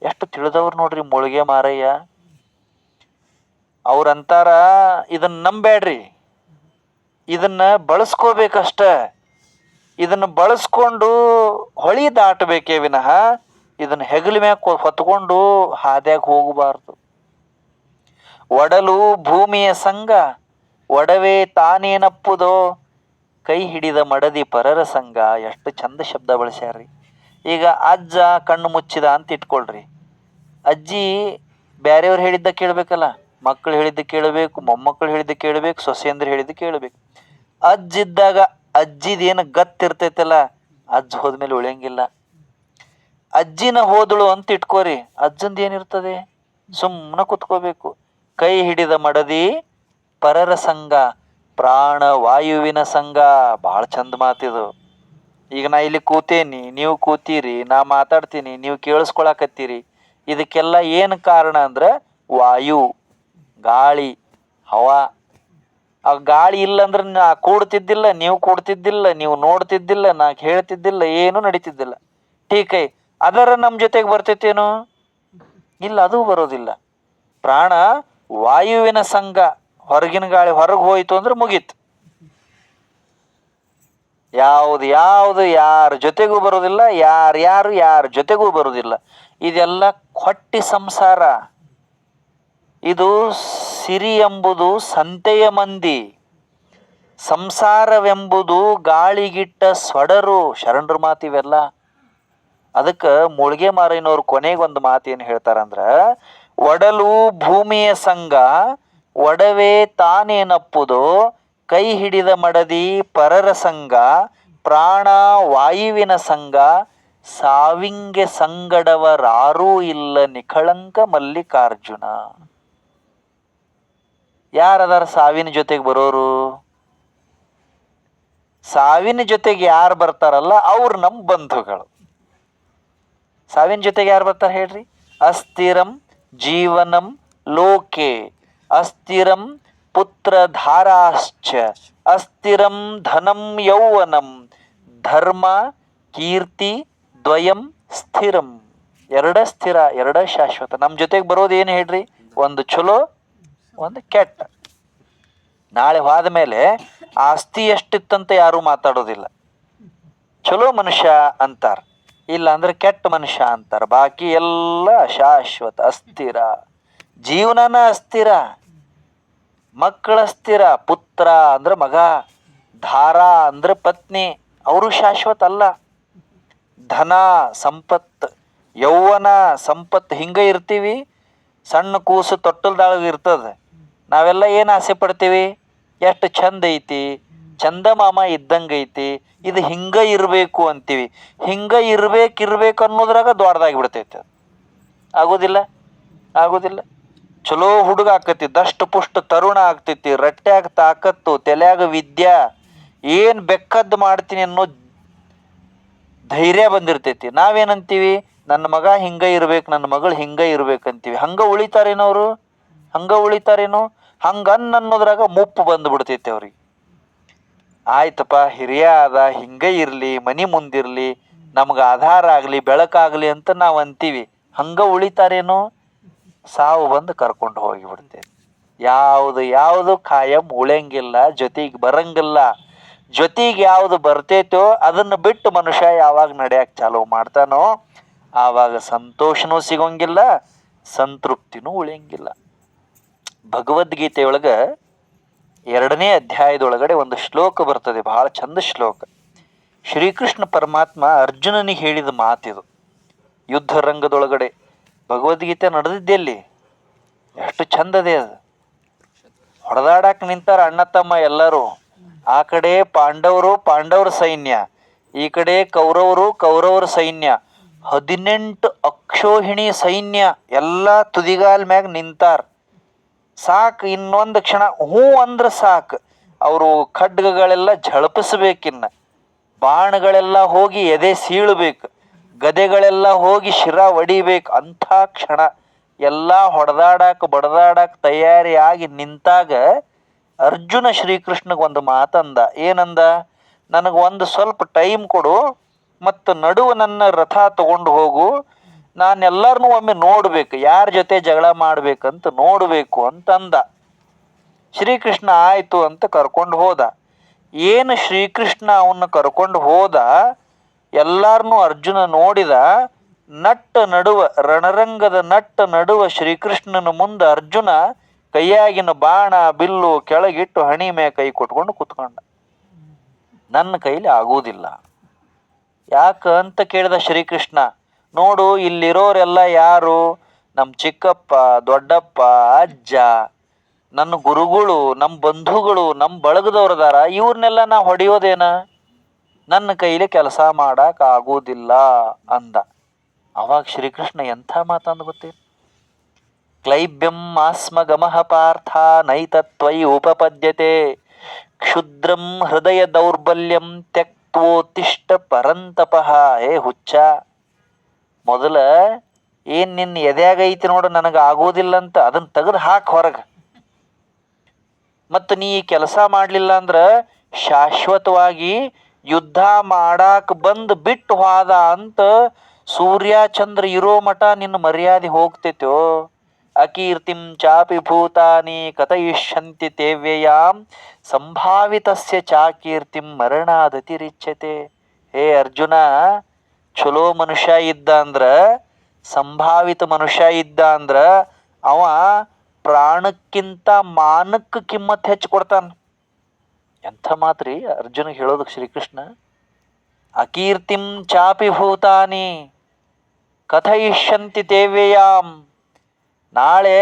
ಎಷ್ಟು ತಿಳಿದವ್ರು ನೋಡ್ರಿ ಮುಳುಗೆ ಮಾರಯ್ಯ. ಅವ್ರಂತಾರ, ಇದನ್ನ ನಂಬೇಡ್ರಿ, ಇದನ್ನ ಬಳಸ್ಕೋಬೇಕಷ್ಟ. ಇದನ್ನ ಬಳಸ್ಕೊಂಡು ಹೊಳಿ ದಾಟಬೇಕೇ ವಿನಃ ಇದನ್ನ ಹೆಗಲ ಮ್ಯಾಗ ಹೊತ್ಕೊಂಡು ಹಾದ್ಯಾಗ ಹೋಗಬಾರ್ದು. ಒಡಲು ಭೂಮಿಯ ಸಂಘ ಒಡವೆ ತಾನೇನಪ್ಪುದೋ. ಕೈ ಹಿಡಿದ ಮಡದಿ ಪರರ ಸಂಘ. ಎಷ್ಟು ಚಂದ ಶಬ್ದ ಬಳಸ್ಯಾರ್ರಿ. ಈಗ ಅಜ್ಜ ಕಣ್ಣು ಮುಚ್ಚಿದ ಅಂತ ಇಟ್ಕೊಳ್ರಿ. ಅಜ್ಜಿ ಬ್ಯಾರೆಯವ್ರು ಹೇಳಿದ್ದ ಕೇಳಬೇಕಲ್ಲ. ಮಕ್ಕಳು ಹೇಳಿದ್ದ ಕೇಳಬೇಕು, ಮೊಮ್ಮಕ್ಕಳು ಹೇಳಿದ್ದ ಕೇಳಬೇಕು, ಸೊಸೆಯಂದ್ರೆ ಹೇಳಿದ್ದ ಕೇಳಬೇಕು. ಅಜ್ಜಿದ್ದಾಗ ಅಜ್ಜಿದೇನು ಗತ್ತಿರ್ತೈತಲ್ಲ, ಅಜ್ಜ ಹೋದ್ಮೇಲೆ ಉಳಿಯಂಗಿಲ್ಲ. ಅಜ್ಜಿನ ಹೋದಳು ಅಂತ ಇಟ್ಕೋರಿ, ಅಜ್ಜಂದು ಏನಿರ್ತದೆ? ಸುಮ್ಮನೆ ಕುತ್ಕೋಬೇಕು. ಕೈ ಹಿಡಿದ ಮಡದಿ ಪರರ ಸಂಘ ಪ್ರಾಣ ವಾಯುವಿನ ಸಂಘ. ಭಾಳ ಚಂದ ಮಾತಿದು. ಈಗ ನಾ ಇಲ್ಲಿ ಕೂತೇನಿ, ನೀವು ಕೂತೀರಿ, ನಾ ಮಾತಾಡ್ತೀನಿ, ನೀವು ಕೇಳಿಸ್ಕೊಳಕತ್ತೀರಿ. ಇದಕ್ಕೆಲ್ಲ ಏನು ಕಾರಣ ಅಂದ್ರೆ ವಾಯು, ಗಾಳಿ, ಹವಾ. ಆ ಗಾಳಿ ಇಲ್ಲಂದ್ರೆ ನಾ ಕೂಡ್ತಿದ್ದಿಲ್ಲ, ನೀವು ಕೂಡ್ತಿದ್ದಿಲ್ಲ, ನೀವು ನೋಡ್ತಿದ್ದಿಲ್ಲ, ನಾ ಹೇಳ್ತಿದ್ದಿಲ್ಲ, ಏನೂ ನಡೀತಿದ್ದಿಲ್ಲ. ಟೀಕೈ ಅದರ ನಮ್ಮ ಜೊತೆಗೆ ಬರ್ತೈತೇನು? ಇಲ್ಲ, ಅದು ಬರೋದಿಲ್ಲ. ಪ್ರಾಣ ವಾಯುವಿನ ಸಂಘ. ಹೊರಗಿನ ಗಾಳಿ ಹೊರಗೆ ಹೋಯ್ತು ಅಂದ್ರೆ ಮುಗೀತು. ಯಾವುದು ಯಾರ ಜೊತೆಗೂ ಬರೋದಿಲ್ಲ, ಯಾರ ಜೊತೆಗೂ ಬರೋದಿಲ್ಲ. ಇದೆಲ್ಲ ಹೊಟ್ಟಿ ಸಂಸಾರ. ಇದು ಸಿರಿ ಎಂಬುದು ಸಂತೆಯ ಮಂದಿ, ಸಂಸಾರವೆಂಬುದು ಗಾಳಿಗಿಟ್ಟ ಸೊಡರು. ಶರಣರ ಮಾತಿವೆಲ್ಲ. ಅದಕ್ಕೆ ಮುಳುಗೆ ಮಾರೈನವ್ರು ಕೊನೆಗೊಂದು ಮಾತು ಏನು ಹೇಳ್ತಾರಂದ್ರ, ಒಡಲು ಭೂಮಿಯ ಸಂಘ ಒಡವೆ ತಾನೇನಪ್ಪುದೋ. ಕೈ ಹಿಡಿದ ಮಡದಿ ಪರರ ಸಂಘ ಪ್ರಾಣ ವಾಯುವಿನ ಸಂಘ. ಸಾವಿಂಗೆ ಸಂಗಡವರಾರೂ ಇಲ್ಲ ನಿಖಳಂಕ ಮಲ್ಲಿಕಾರ್ಜುನ. ಯಾರದಾರ ಸಾವಿನ ಜೊತೆಗೆ ಬರೋರು? ಸಾವಿನ ಜೊತೆಗೆ ಯಾರು ಬರ್ತಾರಲ್ಲ ಅವ್ರು ನಮ್ಮ ಬಂಧುಗಳು. ಸಾವಿನ ಜೊತೆಗೆ ಯಾರು ಬರ್ತಾರೆ ಹೇಳ್ರಿ? ಅಸ್ಥಿರಂ ಜೀವನಂ ಲೋಕೆ ಅಸ್ಥಿರಂ ಪುತ್ರಧಾರಾಶ್ಚ ಅಸ್ಥಿರಂ ಧನಂ ಯೌವನಂ ಧರ್ಮ ಕೀರ್ತಿ ದ್ವಯಂ ಸ್ಥಿರಂ. ಎರಡ ಸ್ಥಿರ, ಎರಡ ಶಾಶ್ವತ. ನಮ್ಮ ಜೊತೆಗೆ ಬರೋದು ಏನು ಹೇಳ್ರಿ? ಒಂದು ಚಲೋ, ಒಂದು ಕೆಟ್ಟ. ನಾಳೆ ಹೋದ ಮೇಲೆ ಆಸ್ತಿ ಎಷ್ಟಿತ್ತಂತ ಯಾರೂ ಮಾತಾಡೋದಿಲ್ಲ. ಚಲೋ ಮನುಷ್ಯ ಅಂತಾರ, ಇಲ್ಲ ಅಂದ್ರೆ ಕೆಟ್ಟ ಮನುಷ್ಯ ಅಂತಾರ. ಬಾಕಿ ಎಲ್ಲ ಶಾಶ್ವತ, ಅಸ್ಥಿರ. ಜೀವನನ ಅಸ್ಥಿರ, ಮಕ್ಕಳ ಅಸ್ಥಿರ. ಪುತ್ರ ಅಂದ್ರೆ ಮಗ, ಧಾರ ಅಂದ್ರೆ ಪತ್ನಿ, ಅವರು ಶಾಶ್ವತ ಅಲ್ಲ. ಧನ ಸಂಪತ್ತು, ಯೌವನ ಸಂಪತ್ತು, ಹಿಂಗೆ ಇರ್ತೀವಿ. ಸಣ್ಣ ಕೂಸು ತೊಟ್ಟಲ್ದಾಳಗೆ ಇರ್ತದೆ. ನಾವೆಲ್ಲ ಏನು ಆಸೆ ಪಡ್ತೀವಿ? ಎಷ್ಟು ಚಂದ ಐತಿ, ಚಂದಮಾಮ ಇದ್ದಂಗೈತಿ, ಇದು ಹಿಂಗೆ ಇರಬೇಕು ಅಂತೀವಿ. ಹಿಂಗೆ ಇರ್ಬೇಕು ಅನ್ನೋದ್ರಾಗ ದೊಡ್ಡದಾಗಿ ಬಿಡ್ತೈತೆ. ಆಗೋದಿಲ್ಲ, ಆಗೋದಿಲ್ಲ. ಚಲೋ ಹುಡುಗ ಆಕತಿ, ದಷ್ಟ ಪುಷ್ಟ ತರುಣ ಆಗ್ತೈತಿ, ರಟ್ಟ್ಯಾಗ ತಾಕತ್ತು, ತಲೆಯಾಗ ವಿದ್ಯಾ, ಏನು ಬೆಕ್ಕದ್ದು ಮಾಡ್ತೀನಿ ಅನ್ನೋ ಧೈರ್ಯ ಬಂದಿರ್ತೈತಿ. ನಾವೇನಂತೀವಿ? ನನ್ನ ಮಗ ಹಿಂಗೆ ಇರ್ಬೇಕು, ನನ್ನ ಮಗಳು ಹಿಂಗೆ ಇರ್ಬೇಕಂತೀವಿ. ಹಂಗೆ ಉಳಿತಾರೇನವರು? ಹಂಗೆ ಉಳಿತಾರೇನು? ಅನ್ನೋದ್ರಾಗ ಮುಪ್ಪು ಬಂದು ಬಿಡ್ತೈತಿ ಅವ್ರಿಗೆ. ಆಯ್ತಪ್ಪ, ಹಿರಿಯ ಅದ, ಹಿಂಗೆ ಇರಲಿ, ಮನೆ ಮುಂದಿರಲಿ, ನಮ್ಗೆ ಆಧಾರ ಆಗಲಿ, ಬೆಳಕಾಗಲಿ ಅಂತ ನಾವು ಅಂತೀವಿ. ಹಂಗೆ ಉಳಿತಾರೇನು? ಸಾವು ಬಂದು ಕರ್ಕೊಂಡು ಹೋಗಿಬಿಡ್ತೈತಿ. ಯಾವುದು ಖಾಯಂ ಉಳಿಯಂಗಿಲ್ಲ, ಜೊತೆಗೆ ಬರಂಗಿಲ್ಲ. ಜೊತೆಗೆ ಯಾವುದು ಬರ್ತೈತೋ ಅದನ್ನು ಬಿಟ್ಟು ಮನುಷ್ಯ ಯಾವಾಗ ನಡೆಯಕ್ಕೆ ಚಾಲೂ ಮಾಡ್ತಾನೋ ಆವಾಗ ಸಂತೋಷನೂ ಸಿಗೋಂಗಿಲ್ಲ, ಸಂತೃಪ್ತಿನೂ ಉಳಿಯಂಗಿಲ್ಲ. ಭಗವದ್ಗೀತೆಯೊಳಗೆ 2ನೇ ಅಧ್ಯಾಯದೊಳಗಡೆ ಒಂದು ಶ್ಲೋಕ ಬರ್ತದೆ, ಬಹಳ ಚಂದ ಶ್ಲೋಕ. ಶ್ರೀಕೃಷ್ಣ ಪರಮಾತ್ಮ ಅರ್ಜುನನಿಗೆ ಹೇಳಿದ ಮಾತಿದು. ಯುದ್ಧ ರಂಗದೊಳಗಡೆ ಭಗವದ್ಗೀತೆ ನಡೆದಿದ್ದೆಲ್ಲಿ, ಎಷ್ಟು ಚಂದದೆ ಅದು. ಹೊಡೆದಾಡಕ್ಕೆ ನಿಂತಾರ ಅಣ್ಣ ತಮ್ಮ ಎಲ್ಲರೂ. ಆ ಕಡೆ ಪಾಂಡವರ ಸೈನ್ಯ, ಈ ಕಡೆ ಕೌರವರ ಸೈನ್ಯ. 18 ಅಕ್ಷೋಹಿಣಿ ಸೈನ್ಯ ಎಲ್ಲ ತುದಿಗಾಲ್ ಮ್ಯಾಗ ನಿಂತಾರ. ಸಾಕು, ಇನ್ನೊಂದು ಕ್ಷಣ ಹ್ಞೂ ಅಂದ್ರೆ ಸಾಕು, ಅವರು ಖಡ್ಗಗಳೆಲ್ಲ ಝಳಪಿಸ್ಬೇಕಿನ್ನ, ಬಾಣಗಳೆಲ್ಲ ಹೋಗಿ ಎದೆ ಸೀಳಬೇಕು, ಗದೆಗಳೆಲ್ಲ ಹೋಗಿ ಶಿರ ಒಡಿಬೇಕು. ಅಂಥ ಕ್ಷಣ ಎಲ್ಲ ಹೊಡೆದಾಡಕ್ಕೆ ಬಡದಾಡಕ್ಕೆ ತಯಾರಿಯಾಗಿ ನಿಂತಾಗ ಅರ್ಜುನ ಶ್ರೀಕೃಷ್ಣಗೊಂದು ಮಾತಂದ. ಏನಂದ? ನನಗೆ ಒಂದು ಸ್ವಲ್ಪ ಟೈಮ್ ಕೊಡು, ಮತ್ತು ನಡುವೆ ನನ್ನ ರಥ ತಗೊಂಡು ಹೋಗು, ನಾನೆಲ್ಲರನ್ನೂ ಒಮ್ಮೆ ನೋಡ್ಬೇಕು, ಯಾರ ಜೊತೆ ಜಗಳ ಮಾಡ್ಬೇಕಂತ ನೋಡಬೇಕು ಅಂತಂದ. ಶ್ರೀಕೃಷ್ಣ ಆಯಿತು ಅಂತ ಕರ್ಕೊಂಡು ಹೋದ. ಏನು ಶ್ರೀಕೃಷ್ಣ ಅವನ್ನ ಕರ್ಕೊಂಡು ಹೋದ, ಎಲ್ಲಾರನ್ನೂ ಅರ್ಜುನ ನೋಡಿದ. ನಟ್ಟ ನಡುವ, ರಣರಂಗದ ನಟ್ಟ ನಡುವ ಶ್ರೀಕೃಷ್ಣನ ಮುಂದೆ ಅರ್ಜುನ ಕೈಯಾಗಿನ ಬಾಣ ಬಿಲ್ಲು ಕೆಳಗಿಟ್ಟು ಹಣಿ ಮೇ ಕೈ ಕೊಟ್ಕೊಂಡು ಕೂತ್ಕೊಂಡ. ನನ್ನ ಕೈಲಿ ಆಗುವುದಿಲ್ಲ. ಯಾಕ ಅಂತ ಕೇಳಿದ ಶ್ರೀಕೃಷ್ಣ. ನೋಡು, ಇಲ್ಲಿರೋರೆಲ್ಲ ಯಾರು? ನಮ್ಮ ಚಿಕ್ಕಪ್ಪ, ದೊಡ್ಡಪ್ಪ, ಅಜ್ಜ, ನನ್ನ ಗುರುಗಳು, ನಮ್ಮ ಬಂಧುಗಳು, ನಮ್ಮ ಬಳಗದವ್ರದಾರ. ಇವ್ರನ್ನೆಲ್ಲ ನಾ ಹೊಡೆಯೋದೇನ? ನನ್ನ ಕೈಲಿ ಕೆಲಸ ಮಾಡಕ್ ಆಗುವುದಿಲ್ಲ ಅಂದ. ಅವಾಗ ಶ್ರೀಕೃಷ್ಣ ಎಂಥ ಮಾತಂದ ಗೊತ್ತೇನು? ಕ್ಲೈಬ್ಯಂ ಆಸ್ಮ ಗಮಃ ಪಾರ್ಥ ನೈತತ್ವಯಿ ಉಪಪದ್ಯತೆ ಕ್ಷುದ್ರಂ ಹೃದಯ ದೌರ್ಬಲ್ಯಂ ತ್ಯಕ್ತೋತ್ತಿಷ್ಟ ಪರಂತಪಃ. ಏ ಹುಚ್ಚ, ಮೊದಲ ಏನ್ ನಿನ್ನ ಎದೆಯಾಗೈತಿ ನೋಡು, ನನಗೆ ಆಗೋದಿಲ್ಲ ಅಂತ ಅದನ್ನ ತೆಗೆದು ಹಾಕ್ ಹೊರಗೆ. ಮತ್ತು ನೀ ಕೆಲಸ ಮಾಡಲಿಲ್ಲ ಅಂದ್ರೆ ಶಾಶ್ವತವಾಗಿ ಯುದ್ಧ ಮಾಡಾಕ ಬಂದು ಬಿಟ್ಟು ಹೋದ ಅಂತ ಸೂರ್ಯ ಚಂದ್ರ ಇರೋ ಮಠ ನಿನ್ನ ಮರ್ಯಾದೆ ಹೋಗ್ತೈತೋ. ಅಕೀರ್ತಿಂ ಚಾಪಿ ಭೂತಾನಿ ಕಥಯಿಷ್ಯಂತಿ ತೇವ್ಯಯಾಂ ಸಂಭಾವಿತಸ್ಯ ಚಾಕೀರ್ತಿಂ ಮರಣಾದತಿರಿಚ್ಯತೆ. ಹೇ ಅರ್ಜುನ, ಚಲೋ ಮನುಷ್ಯ ಇದ್ದ ಅಂದ್ರ, ಸಂಭಾವಿತ ಮನುಷ್ಯ ಇದ್ದ ಅಂದ್ರ ಅವ ಪ್ರಾಣಕ್ಕಿಂತ ಮಾನಕ್ಕೆ ಕಿಮ್ಮತ್ ಹೆಚ್ಚು ಕೊಡ್ತಾನ. ಎಂಥ ಮಾತ್ರಿ ಅರ್ಜುನ ಹೇಳೋದಕ್ಕೆ ಶ್ರೀಕೃಷ್ಣ. ಅಕೀರ್ತಿಂ ಚಾಪಿ ಭೂತಾನಿ ಕಥಯಿಷ್ಯಂತಿ ತೇವ್ಯಯಾಂ. ನಾಳೆ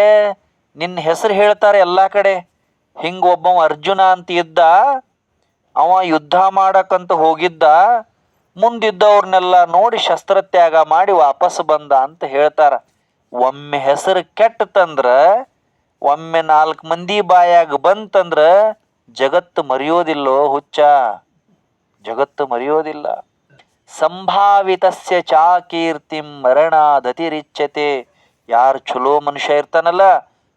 ನಿನ್ನ ಹೆಸರು ಹೇಳ್ತಾರೆ ಎಲ್ಲ ಕಡೆ. ಹಿಂಗ ಒಬ್ಬ ಅರ್ಜುನ ಅಂತ ಇದ್ದ, ಅವ ಯುದ್ಧ ಮಾಡಕ್ಕಂತ ಹೋಗಿದ್ದ, ಮುಂದಿದ್ದವ್ರನ್ನೆಲ್ಲ ನೋಡಿ ಶಸ್ತ್ರತ್ಯಾಗ ಮಾಡಿ ವಾಪಸ್ ಬಂದ ಅಂತ ಹೇಳ್ತಾರ. ಒಮ್ಮೆ ಹೆಸರು ಕೆಟ್ಟತಂದ್ರ, ಒಮ್ಮೆ 4 ಮಂದಿ ಬಾಯಾಗ ಬಂತಂದ್ರ ಜಗತ್ತು ಮರೆಯೋದಿಲ್ಲೋ ಹುಚ್ಚ, ಜಗತ್ತು ಮರೆಯೋದಿಲ್ಲ. ಸಂಭಾವಿತಸ್ಯ ಚಾಕೀರ್ತಿಂ ಮರಣಾದತಿರಿಚ್ಯತೆ. ಯಾರು ಚಲೋ ಮನುಷ್ಯ ಇರ್ತಾನಲ್ಲ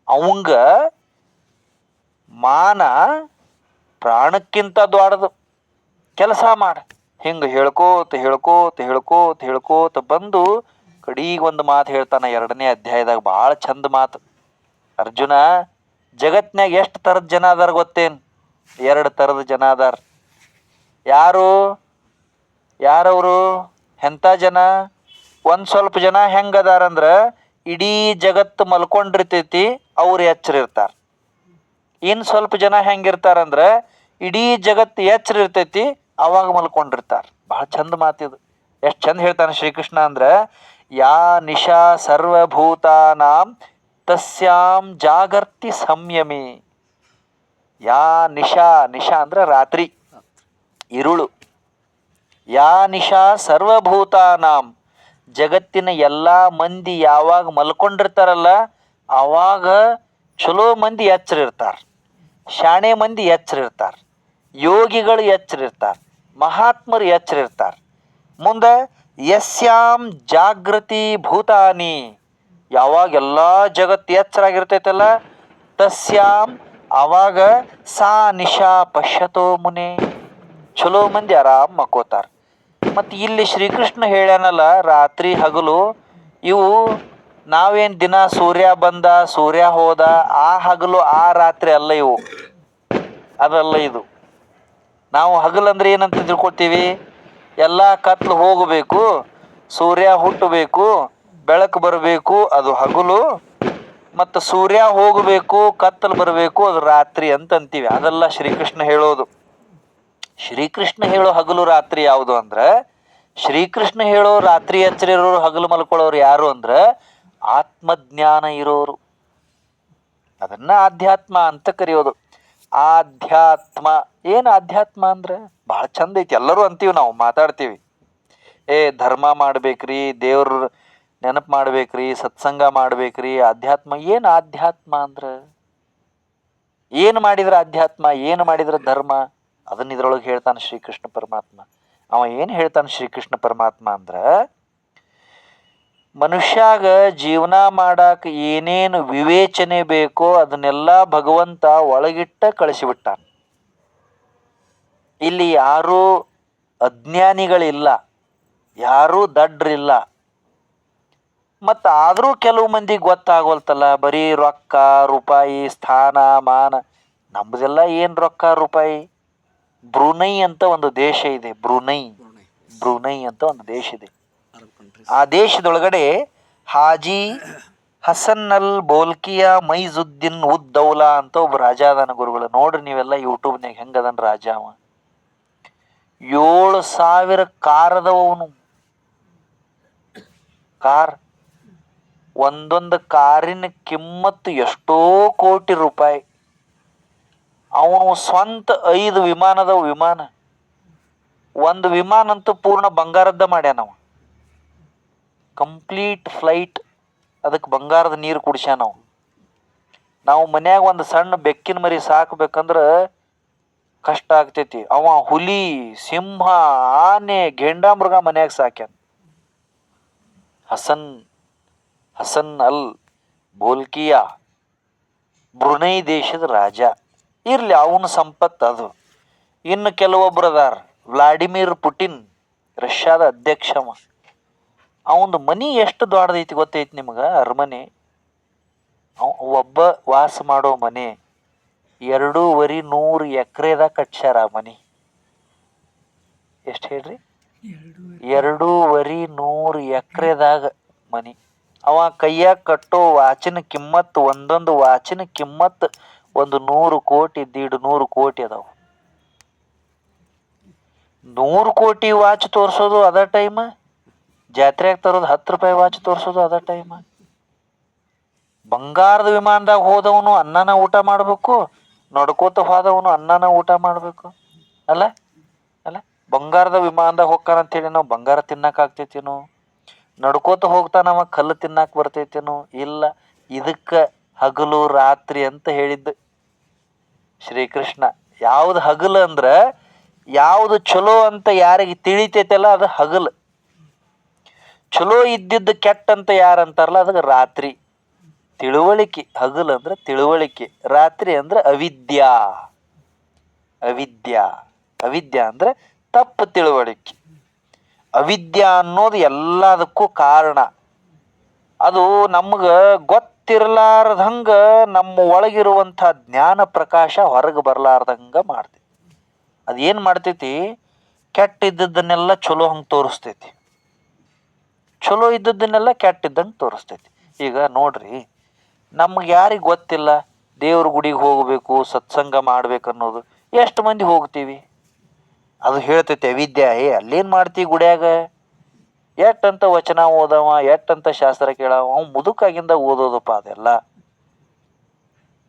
ಅವಂಗ ಮಾನ ಪ್ರಾಣಕ್ಕಿಂತ ದೊಡ್ಡದು. ಕೆಲಸ ಮಾಡ. ಹಿಂಗೆ ಹೇಳ್ಕೋತ ಹೇಳ್ಕೋತ ಹೇಳ್ಕೋತ ಹೇಳ್ಕೋತ ಬಂದು ಕಡೀಗೆ ಒಂದು ಮಾತು ಹೇಳ್ತಾನ 2ನೇ ಅಧ್ಯಾಯದಾಗ. ಭಾಳ ಚಂದ ಮಾತು. ಅರ್ಜುನ, ಜಗತ್ನ್ಯಾಗ ಎಷ್ಟು ಥರದ ಜನ ಅದಾರ ಗೊತ್ತೇನು? 2 ಥರದ ಜನ ಅದಾರ. ಯಾರು? ಯಾರವರು? ಎಂಥ ಜನ? ಒಂದು ಸ್ವಲ್ಪ ಜನ ಹೆಂಗದಾರಂದ್ರೆ, ಇಡೀ ಜಗತ್ತು ಮಲ್ಕೊಂಡಿರ್ತೈತಿ, ಅವ್ರು ಎಚ್ಚರ ಇರ್ತಾರೆ. ಇನ್ನು ಸ್ವಲ್ಪ ಜನ ಹೆಂಗಿರ್ತಾರಂದ್ರೆ, ಇಡೀ ಜಗತ್ತು ಎಚ್ಚರ ಇರ್ತೈತಿ, ಅವಾಗ ಮಲ್ಕೊಂಡಿರ್ತಾರೆ. ಭಾಳ ಚಂದ ಮಾತಿದು. ಎಷ್ಟು ಚಂದ ಹೇಳ್ತಾನೆ ಶ್ರೀಕೃಷ್ಣ ಅಂದ್ರೆ, ಯಾ ನಿಶಾ ಸರ್ವಭೂತಾನಾಂ ತಸ್ಯಾಂ ಜಾಗರ್ತಿ ಸಂಯಮಿ. ಯಾ ನಿಶಾ, ನಿಶಾ ಅಂದ್ರೆ ರಾತ್ರಿ, ಇರುಳು. ಯಾ ನಿಶಾ ಸರ್ವಭೂತಾನಾಂ, ಜಗತ್ತಿನ ಎಲ್ಲ ಮಂದಿ ಯಾವಾಗ ಮಲ್ಕೊಂಡಿರ್ತಾರಲ್ಲ ಆವಾಗ ಚಲೋ ಮಂದಿ ಎಚ್ಚರ ಇರ್ತಾರೆ, ಶಾಣೆ ಮಂದಿ ಎಚ್ಚರ ಇರ್ತಾರೆ, ಯೋಗಿಗಳು ಎಚ್ಚರ ಇರ್ತಾರೆ, ಮಹಾತ್ಮರು ಎಚ್ಚರ ಇರ್ತಾರೆ. ಮುಂದೆ ಯಸ್ಯಾಂ ಜಾಗೃತಿ ಭೂತಾನಿ, ಯಾವಾಗ ಎಲ್ಲ ಜಗತ್ತು ಎಚ್ಚರಾಗಿರ್ತೈತಲ್ಲ ತಸ್ಯಾಂ, ಆವಾಗ ಸಾ ನಿಶಾ ಪಶ್ಯತೋ ಮುನೆ, ಚಲೋ ಮಂದಿ ಆರಾಮ್ ಮಕ್ಕೋತಾರೆ. ಮತ್ತು ಇಲ್ಲಿ ಶ್ರೀಕೃಷ್ಣ ಹೇಳ್ಯಾನಲ್ಲ ರಾತ್ರಿ ಹಗಲು, ಇವು ನಾವೇನು ದಿನ ಸೂರ್ಯ ಬಂದ ಸೂರ್ಯ ಹೋದ ಆ ಹಗಲು ಆ ರಾತ್ರಿ ಅಲ್ಲ, ಇವು ಅದಲ್ಲ. ಇದು ನಾವು ಹಗಲಂದ್ರೆ ಏನಂತ ತಿಳ್ಕೊತೀವಿ? ಎಲ್ಲ ಕತ್ಲು ಹೋಗಬೇಕು, ಸೂರ್ಯ ಹುಟ್ಟಬೇಕು, ಬೆಳಕು ಬರಬೇಕು, ಅದು ಹಗಲು. ಮತ್ತು ಸೂರ್ಯ ಹೋಗಬೇಕು, ಕತ್ತಲು ಬರಬೇಕು, ಅದು ರಾತ್ರಿ ಅಂತ ಅಂತೀವಿ. ಅದೆಲ್ಲ ಶ್ರೀಕೃಷ್ಣ ಹೇಳೋದು. ಶ್ರೀಕೃಷ್ಣ ಹೇಳೋ ಹಗಲು ರಾತ್ರಿ ಯಾವುದು ಅಂದ್ರೆ, ಶ್ರೀಕೃಷ್ಣ ಹೇಳೋ ರಾತ್ರಿ ಎಚ್ಚರ ಇರೋರು ಹಗಲು ಮಲ್ಕೊಳ್ಳೋರು ಯಾರು ಅಂದ್ರೆ ಆತ್ಮಜ್ಞಾನ ಇರೋರು. ಅದನ್ನ ಆಧ್ಯಾತ್ಮ ಅಂತ ಕರೆಯೋದು. ಆಧ್ಯಾತ್ಮ ಏನು? ಆಧ್ಯಾತ್ಮ ಅಂದ್ರೆ ಭಾಳ ಚಂದ ಐತಿ. ಎಲ್ಲರೂ ಅಂತೀವಿ, ನಾವು ಮಾತಾಡ್ತೀವಿ, ಧರ್ಮ ಮಾಡ್ಬೇಕ್ರಿ, ದೇವ್ರ ನೆನಪು ಮಾಡ್ಬೇಕ್ರಿ, ಸತ್ಸಂಗ ಮಾಡ್ಬೇಕ್ರಿ, ಆಧ್ಯಾತ್ಮ. ಏನು ಆಧ್ಯಾತ್ಮ ಅಂದ್ರೆ? ಏನು ಮಾಡಿದ್ರೆ ಅಧ್ಯಾತ್ಮ, ಏನು ಮಾಡಿದ್ರೆ ಧರ್ಮ, ಅದನ್ನ ಇದ್ರೊಳಗೆ ಹೇಳ್ತಾನೆ ಶ್ರೀಕೃಷ್ಣ ಪರಮಾತ್ಮ. ಅವ ಏನು ಹೇಳ್ತಾನೆ ಶ್ರೀಕೃಷ್ಣ ಪರಮಾತ್ಮ ಅಂದ್ರೆ, ಮನುಷ್ಯಾಗ ಜೀವನ ಮಾಡಾಕ ಏನೇನು ವಿವೇಚನೆ ಬೇಕೋ ಅದನ್ನೆಲ್ಲ ಭಗವಂತ ಒಳಗಿಟ್ಟ ಕಳಿಸಿಬಿಟ್ಟಾನ. ಇಲ್ಲಿ ಯಾರೂ ಅಜ್ಞಾನಿಗಳಿಲ್ಲ, ಯಾರೂ ದಡ್ರಿಲ್ಲ. ಮತ್ತು ಆದರೂ ಕೆಲವು ಮಂದಿಗೆ ಗೊತ್ತಾಗೋಲ್ತಲ್ಲ, ಬರೀ ರೊಕ್ಕ ರೂಪಾಯಿ ಸ್ಥಾನ ಮಾನ. ನಮ್ಮದೆಲ್ಲ ಏನು ರೊಕ್ಕ ರೂಪಾಯಿ? ಬ್ರುನೈ ಅಂತ ಒಂದು ದೇಶ ಇದೆ, ಬ್ರುನೈ ಅಂತ ಒಂದು ದೇಶ ಇದೆ. ಆ ದೇಶದೊಳಗಡೆ ಹಾಜಿ ಹಸನ್ ಅಲ್ ಬೋಲ್ಕಿಯಾ ಮೈಜುದ್ದೀನ್ ಉದ್ ದೌಲಾ ಅಂತ ಒಬ್ಬ ರಾಜ ಅದಾನ ಗುರುಗಳು. ನೋಡ್ರಿ ನೀವೆಲ್ಲ ಯೂಟ್ಯೂಬ್ನಾಗ ಹೆಂಗದನ್ ರಾಜ ಅವ. 7,000 ಕಾರ್ ಅದಾವನು. ಕಾರ್, ಒಂದೊಂದು ಕಾರಿನ ಕಿಮ್ಮತ್ತು ಎಷ್ಟೋ ಕೋಟಿ ರೂಪಾಯಿ. ಅವನು ಸ್ವಂತ 5 ವಿಮಾನ ಅದಾವ. ವಿಮಾನ, ಒಂದು ವಿಮಾನ ಅಂತೂ ಪೂರ್ಣ ಬಂಗಾರದ್ದ ಮಾಡ್ಯಾನವ. ಕಂಪ್ಲೀಟ್ ಫ್ಲೈಟ್, ಅದಕ್ಕೆ ಬಂಗಾರದ ನೀರು ಕುಡಿಸ್ಯಾನವ. ನಾವು ಮನ್ಯಾಗ ಒಂದು ಸಣ್ಣ ಬೆಕ್ಕಿನ ಮರಿ ಸಾಕ್ಬೇಕಂದ್ರೆ ಕಷ್ಟ ಆಗ್ತೈತಿ. ಅವ ಹುಲಿ, ಸಿಂಹ, ಆನೆ, ಗೆಂಡಾಮೃಗ ಮನ್ಯಾಗ ಸಾಕ್ಯಾನ. ಹಸನ್ ಅಲ್ ಬೋಲ್ಕಿಯಾ ಬ್ರುನೈ ದೇಶದ ರಾಜ. ಇರ್ಲಿ, ಅವನ ಸಂಪತ್ತು ಅದು. ಇನ್ನು ಕೆಲವೊಬ್ರು ಅದಾರ, ವ್ಲಾಡಿಮಿರ್ ಪುಟಿನ್, ರಷ್ಯಾದ ಅಧ್ಯಕ್ಷವ. ಅವನದು ಮನಿ ಎಷ್ಟು ದೊಡ್ಡದೈತಿ ಗೊತ್ತೈತಿ ನಿಮ್ಗೆ? ಅರಮನೆ, ಒಬ್ಬ ವಾಸ ಮಾಡೋ ಮನೆ 2,200 ಎಕರೆದಾಗ ಕಟ್ಸ್ಯಾರ. ಆ ಮನಿ ಎಷ್ಟು ಹೇಳ್ರಿ? 2,200 ಎಕರೆದಾಗ ಮನಿ. ಅವ ಕೈಯಾಗ ಕಟ್ಟೋ ವಾಚಿನ ಕಿಮ್ಮತ್ತು, ಒಂದೊಂದು ವಾಚಿನ ಕಿಮ್ಮತ್ತು 100 ಕೋಟಿ 150 ಕೋಟಿ ಅದಾವ. 100 ಕೋಟಿ ವಾಚ್ ತೋರಿಸೋದು ಅದ ಟೈಮ್, ಜಾತ್ರೆಯಾಗ ತರೋದು 10 ರೂಪಾಯಿ ವಾಚ್ ತೋರಿಸೋದು ಅದ ಟೈಮ್. ಬಂಗಾರದ ವಿಮಾನದಾಗ ಹೋದವನು ಅನ್ನನ ಊಟ ಮಾಡಬೇಕು, ನಡ್ಕೋತ ಹೋದವನು ಅನ್ನನ ಊಟ ಮಾಡಬೇಕು. ಅಲ್ಲ ಅಲ್ಲ ಬಂಗಾರದ ವಿಮಾನದಾಗ ಹೋಗ್ತಾನಂತೇಳಿ ನಾವು ಬಂಗಾರ ತಿನ್ನಕ್ಕೆ ಆಗ್ತೈತೇನು? ನಡ್ಕೋತ ಹೋಗ್ತಾನವ ಕಲ್ಲು ತಿನ್ನಕ್ಕೆ ಬರ್ತೈತೇನು? ಇಲ್ಲ. ಇದಕ್ಕೆ ಹಗಲು ರಾತ್ರಿ ಅಂತ ಹೇಳಿದ್ದು ಶ್ರೀಕೃಷ್ಣ. ಯಾವ್ದು ಹಗಲು ಅಂದ್ರೆ, ಯಾವುದು ಚಲೋ ಅಂತ ಯಾರಿಗೆ ತಿಳಿತೈತಲ್ಲ ಅದು ಹಗಲು. ಚಲೋ ಇದ್ದಿದ್ದು ಕೆಟ್ಟ ಅಂತ ಯಾರಂತಾರಲ್ಲ ಅದಕ್ಕೆ ರಾತ್ರಿ. ತಿಳುವಳಿಕೆ, ಹಗಲು ಅಂದ್ರೆ ತಿಳುವಳಿಕೆ, ರಾತ್ರಿ ಅಂದ್ರೆ ಅವಿದ್ಯಾ. ಅವಿದ್ಯಾ ಅಂದ್ರೆ ತಪ್ಪು ತಿಳುವಳಿಕೆ. ಅವಿದ್ಯಾ ಅನ್ನೋದು ಎಲ್ಲದಕ್ಕೂ ಕಾರಣ. ಅದು ನಮ್ಗೆ ಗೊತ್ತಿರಲಾರ್ದಂಗ ನಮ್ಮ ಒಳಗಿರುವಂಥ ಜ್ಞಾನ ಪ್ರಕಾಶ ಹೊರಗೆ ಬರಲಾರ್ದಂಗ ಮಾಡ್ತೈತಿ. ಅದೇನು ಮಾಡ್ತೈತಿ? ಕೆಟ್ಟ ಇದ್ದದ್ದನ್ನೆಲ್ಲ ಚಲೋ ಹಂಗೆ ತೋರಿಸ್ತೈತಿ, ಚಲೋ ಇದ್ದದ್ದನ್ನೆಲ್ಲ ಕೆಟ್ಟಿದ್ದಂಗೆ ತೋರಿಸ್ತೈತಿ. ಈಗ ನೋಡ್ರಿ, ನಮ್ಗೆ ಯಾರಿಗೆ ಗೊತ್ತಿಲ್ಲ ದೇವ್ರ ಗುಡಿಗೆ ಹೋಗಬೇಕು, ಸತ್ಸಂಗ ಮಾಡ್ಬೇಕು ಅನ್ನೋದು? ಎಷ್ಟು ಮಂದಿ ಹೋಗ್ತೀವಿ? ಅದು ಹೇಳ್ತೈತಿ ಅವಿದ್ಯಾ. ಅಲ್ಲೇನು ಮಾಡ್ತೀವಿ ಗುಡಿಯಾಗ? ಎಟ್ಟಂತ ವಚನ ಓದವ, ಎಟ್ಟಂತ ಶಾಸ್ತ್ರ ಕೇಳವ. ಅವ್ನು ಮುದುಕಾಗಿಂದ ಓದೋದಪ್ಪ ಅದೆಲ್ಲ.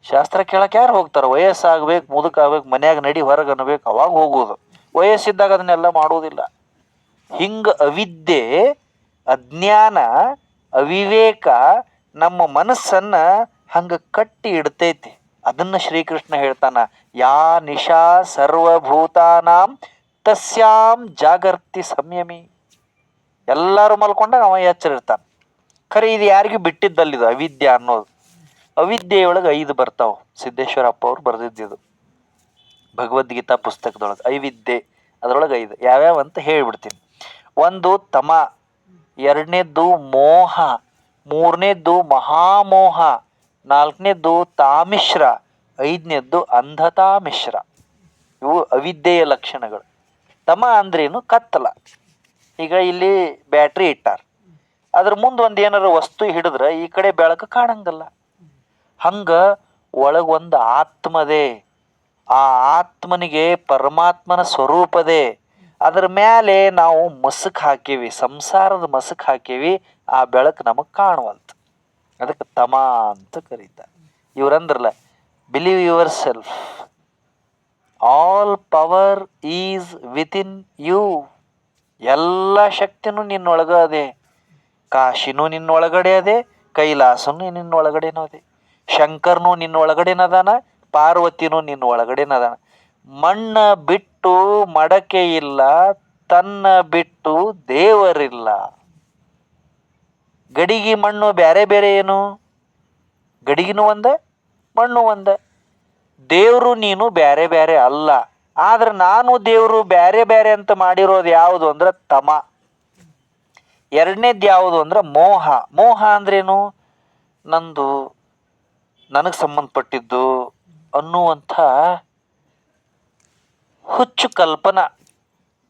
ಶಾಸ್ತ್ರ ಕೇಳಕ್ಕೆ ಯಾರು ಹೋಗ್ತಾರೆ? ವಯಸ್ಸಾಗ್ಬೇಕು, ಮುದುಕಾಗ್ಬೇಕು, ಮನ್ಯಾಗ ನಡಿ ಹೊರಗೆ ಅನ್ಬೇಕು, ಅವಾಗ ಹೋಗೋದು. ವಯಸ್ಸಿದ್ದಾಗ ಅದನ್ನೆಲ್ಲ ಮಾಡೋದಿಲ್ಲ. ಹಿಂಗೆ ಅವಿದ್ಯೆ, ಅಜ್ಞಾನ, ಅವಿವೇಕ ನಮ್ಮ ಮನಸ್ಸನ್ನ ಹಂಗೆ ಕಟ್ಟಿ ಇಡ್ತೈತಿ. ಅದನ್ನ ಶ್ರೀಕೃಷ್ಣ ಹೇಳ್ತಾನ, ಯಾ ನಿಶಾ ಸರ್ವಭೂತಾನಾಂ ತಸ್ಯಾಂ ಜಾಗರ್ತಿ ಸಂಯಮಿ. ಎಲ್ಲರೂ ಮಲ್ಕೊಂಡಾಗ ಅವ ಎಚ್ಚರ ಇರ್ತಾನೆ. ಖರೆ ಇದು ಯಾರಿಗೂ ಬಿಟ್ಟಿದ್ದಲ್ಲಿದು ಅವಿದ್ಯೆ ಅನ್ನೋದು. ಅವಿದ್ಯೆಯೊಳಗೆ 5 ಬರ್ತಾವ. ಸಿದ್ದೇಶ್ವರಪ್ಪ ಅವ್ರು ಬರೆದಿದ್ದು ಭಗವದ್ಗೀತಾ ಪುಸ್ತಕದೊಳಗೆ ಐವಿದ್ಯೆ. ಅದರೊಳಗೆ 5 ಯಾವ್ಯಾವ ಅಂತ ಹೇಳ್ಬಿಡ್ತೀನಿ. 1 ತಮ, 2ನೇದ್ದು ಮೋಹ, 3ನೇದ್ದು ಮಹಾಮೋಹ, 4ನೇದ್ದು ತಾಮಿಶ್ರ, 5ನೇದ್ದು ಅಂಧತಾಮಿಶ್ರ. ಇವು ಅವಿದ್ಯೆಯ ಲಕ್ಷಣಗಳು. ತಮ ಅಂದ್ರೇನು? ಕತ್ತಲ. ಈಗ ಇಲ್ಲಿ ಬ್ಯಾಟ್ರಿ ಇಟ್ಟಾರ, ಅದ್ರ ಮುಂದೆ ಒಂದು ಏನಾರ ವಸ್ತು ಹಿಡಿದ್ರೆ ಈ ಕಡೆ ಬೆಳಕು ಕಾಣಂಗಲ್ಲ. ಹಂಗೆ ಒಳಗೊಂದು ಆತ್ಮದೇ, ಆ ಆತ್ಮನಿಗೆ ಪರಮಾತ್ಮನ ಸ್ವರೂಪದೇ. ಅದ್ರ ಮೇಲೆ ನಾವು ಮಸಕ್ ಹಾಕೀವಿ, ಸಂಸಾರದ ಮಸಕ್ ಹಾಕೀವಿ, ಆ ಬೆಳಕು ನಮಗೆ ಕಾಣುವಂತ. ಅದಕ್ಕೆ ತಮ ಅಂತ ಕರೀತಾರೆ. ಇವ್ರಂದ್ರಲ್ಲ, believe yourself, all power is within you. ಎಲ್ಲ ಶಕ್ತಿನೂ ನಿನ್ನೊಳಗ ಅದೇ. ಕಾಶಿನೂ ನಿನ್ನೊಳಗಡೆ ಅದೇ, ಕೈಲಾಸನೂ ನಿನ್ನೊಳಗಡೆನೂ ಅದೇ, ಶಂಕರ್ನೂ ನಿನ್ನೊಳಗಡೆನದಾನ, ಪಾರ್ವತಿನೂ ನಿನ್ನ ಒಳಗಡೆನ ಅದಾಳ. ಮಣ್ಣ ಬಿಟ್ಟು ಮಡಕೆ ಇಲ್ಲ, ತನ್ನ ಬಿಟ್ಟು ದೇವರಿಲ್ಲ. ಗಡಿಗೆ ಮಣ್ಣು ಬೇರೆ ಬೇರೆ ಏನು? ಗಡಿಗಿನೂ ಒಂದ, ಮಣ್ಣು ಒಂದ. ದೇವರು ನೀನು ಬೇರೆ ಬೇರೆ ಅಲ್ಲ. ಆದ್ರೆ ನಾನು ದೇವರು ಬೇರೆ ಬೇರೆ ಅಂತ ಮಾಡಿರೋದು ಯಾವುದು ಅಂದ್ರೆ ತಮ. ಎರಡನೇದು ಯಾವುದು ಅಂದ್ರೆ ಮೋಹ. ಮೋಹ ಅಂದ್ರೇನು? ನಂದು, ನನಗೆ ಸಂಬಂಧಪಟ್ಟಿದ್ದು ಅನ್ನುವಂಥ ಹುಚ್ಚು ಕಲ್ಪನಾ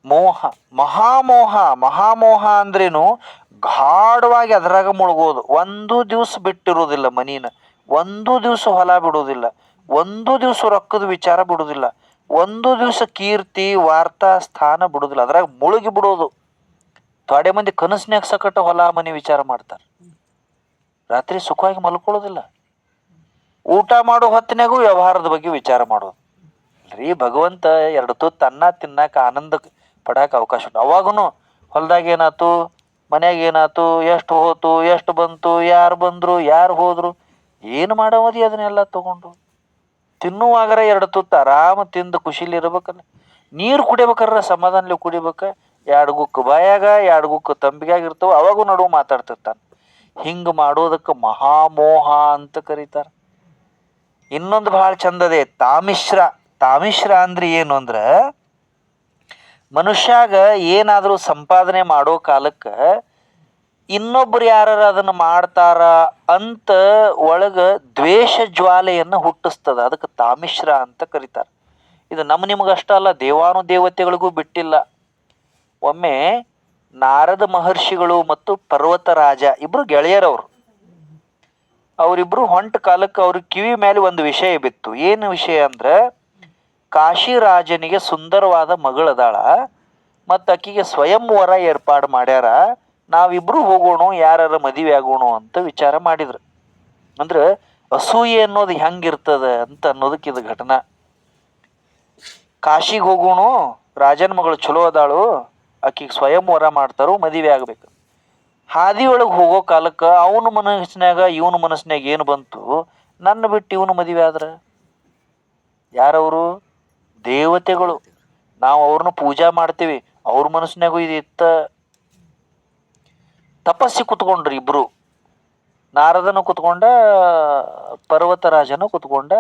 ಮೋಹ. ಮಹಾಮೋಹ. ಮಹಾಮೋಹ ಅಂದ್ರೇನು? ಗಾಢವಾಗಿ ಅದರಾಗ ಮುಳುಗೋದು. ಒಂದು ದಿವಸ ಬಿಟ್ಟಿರೋದಿಲ್ಲ ಮನೀನ, ಒಂದು ದಿವಸ ಹೊಲ ಬಿಡೋದಿಲ್ಲ, ಒಂದು ದಿವಸ ರೊಕ್ಕದ ವಿಚಾರ ಬಿಡೋದಿಲ್ಲ, ಒಂದು ದಿವಸ ಕೀರ್ತಿ ವಾರ್ತಾ ಸ್ಥಾನ ಬಿಡೋದಿಲ್ಲ. ಅದ್ರಾಗ ಮುಳುಗಿ ಬಿಡೋದು. ಥೋಡೆ ಮಂದಿ ಕನಸ್ನ್ಯಾಗ ಸಕಟ ಹೊಲ ಮನೆ ವಿಚಾರ ಮಾಡ್ತಾರೆ. ರಾತ್ರಿ ಸುಖವಾಗಿ ಮಲ್ಕೊಳ್ಳೋದಿಲ್ಲ. ಊಟ ಮಾಡೋ ಹೊತ್ತಿನಾಗೂ ವ್ಯವಹಾರದ ಬಗ್ಗೆ ವಿಚಾರ ಮಾಡೋದು. ರೀ ಭಗವಂತ ಎರಡು ತುತ್ತು ಅನ್ನ ತಿನ್ನಾಕ ಆನಂದ ಪಡಾಕ ಅವಕಾಶ ಉಂಟು. ಅವಾಗೂ ಹೊಲ್ದಾಗ ಏನಾಯ್ತು, ಮನ್ಯಾಗ ಏನಾಯ್ತು, ಎಷ್ಟು ಹೋತು, ಎಷ್ಟು ಬಂತು, ಯಾರು ಬಂದರು, ಯಾರು ಹೋದ್ರು, ಏನು ಮಾಡೋದಿ ಅದನ್ನೆಲ್ಲ ತಗೊಂಡು ತಿನ್ನುವಾಗರ ಎರಡು ತುತ್ತು ಆರಾಮ ತಿಂದು ಖುಷಿಲಿ ಇರ್ಬೇಕಲ್ಲ. ನೀರು ಕುಡಿಬೇಕಾರ ಸಮಾಧಾನಲಿ ಕುಡಿಬೇಕ. ಎರಡು ಗುಕ್ಕು ಬಾಯಾಗ, ಎರಡು ಗುಕ್ಕು ತಂಬಿಗ್ಯಾಗ ಇರ್ತಾವ. ಅವಾಗೂ ನಡುವು ಮಾತಾಡ್ತಿರ್ತಾನೆ. ಹಿಂಗೆ ಮಾಡೋದಕ್ಕೆ ಮಹಾಮೋಹ ಅಂತ ಕರೀತಾರೆ. ಇನ್ನೊಂದು ಭಾಳ ಚಂದದೆ, ತಾಮಿಶ್ರ. ತಾಮಿಶ್ರ ಅಂದ್ರೆ ಏನು ಅಂದ್ರೆ, ಮನುಷ್ಯಾಗ ಏನಾದರೂ ಸಂಪಾದನೆ ಮಾಡೋ ಕಾಲಕ್ಕೆ ಇನ್ನೊಬ್ರು ಯಾರು ಅದನ್ನು ಮಾಡ್ತಾರ ಅಂತ ಒಳಗ ದ್ವೇಷ ಜ್ವಾಲೆಯನ್ನು ಹುಟ್ಟಿಸ್ತದ. ಅದಕ್ಕೆ ತಾಮಿಶ್ರ ಅಂತ ಕರೀತಾರೆ. ಇದು ನಿಮಗಷ್ಟ ಅಲ್ಲ, ದೇವಾನು ದೇವತೆಗಳಿಗೂ ಬಿಟ್ಟಿಲ್ಲ. ಒಮ್ಮೆ ನಾರದ ಮಹರ್ಷಿಗಳು ಮತ್ತು ಪರ್ವತರಾಜ ಇಬ್ರು ಗೆಳೆಯರವರು. ಅವರಿಬ್ರು ಹೊಂಟ ಕಾಲಕ್ಕೆ ಅವ್ರ ಕಿವಿ ಮೇಲೆ ಒಂದು ವಿಷಯ ಬಿತ್ತು. ಏನು ವಿಷಯ ಅಂದ್ರೆ, ಕಾಶಿರಾಜನಿಗೆ ಸುಂದರವಾದ ಮಗಳದಾಳ ಮತ್ತು ಆಕಿಗೆ ಸ್ವಯಂವರ ಏರ್ಪಾಡು ಮಾಡ್ಯಾರ. ನಾವಿಬ್ರು ಹೋಗೋಣ, ಯಾರ ಮದುವೆ ಆಗೋಣ ಅಂತ ವಿಚಾರ ಮಾಡಿದ್ರು. ಅಂದ್ರೆ ಅಸೂಯೆ ಅನ್ನೋದು ಹೆಂಗಿರ್ತದ ಅಂತ ಅನ್ನೋದಕ್ಕೆ ಇದು ಘಟನಾ. ಕಾಶಿಗೆ ಹೋಗೋಣ, ರಾಜನ ಮಗಳು ಚಲೋ ಅದಾಳು, ಆಕಿಗೆ ಸ್ವಯಂವರ ಮಾಡ್ತಾರೋ, ಮದುವೆ ಆಗ್ಬೇಕು. ಹಾದಿಯೊಳಗೆ ಹೋಗೋ ಕಾಲಕ್ಕೆ ಅವನ ಮನಸ್ಸಿನಾಗ ಇವನ ಮನಸ್ಸಿನಾಗ ಏನು ಬಂತು, ನನ್ನ ಬಿಟ್ಟು ಇವನು ಮದುವೆ ಆದ್ರೆ. ಯಾರವರು? ದೇವತೆಗಳು. ನಾವು ಅವ್ರನ್ನ ಪೂಜಾ ಮಾಡ್ತೀವಿ. ಅವ್ರ ಮನಸ್ಸಿನಾಗೂ ಇದು ಇತ್ತ. ತಪಸ್ಸಿ ಕುತ್ಕೊಂಡ್ರಿ ಇಬ್ರು. ನಾರದನು ಕುತ್ಕೊಂಡ, ಪರ್ವತರಾಜನು ಕುತ್ಕೊಂಡ.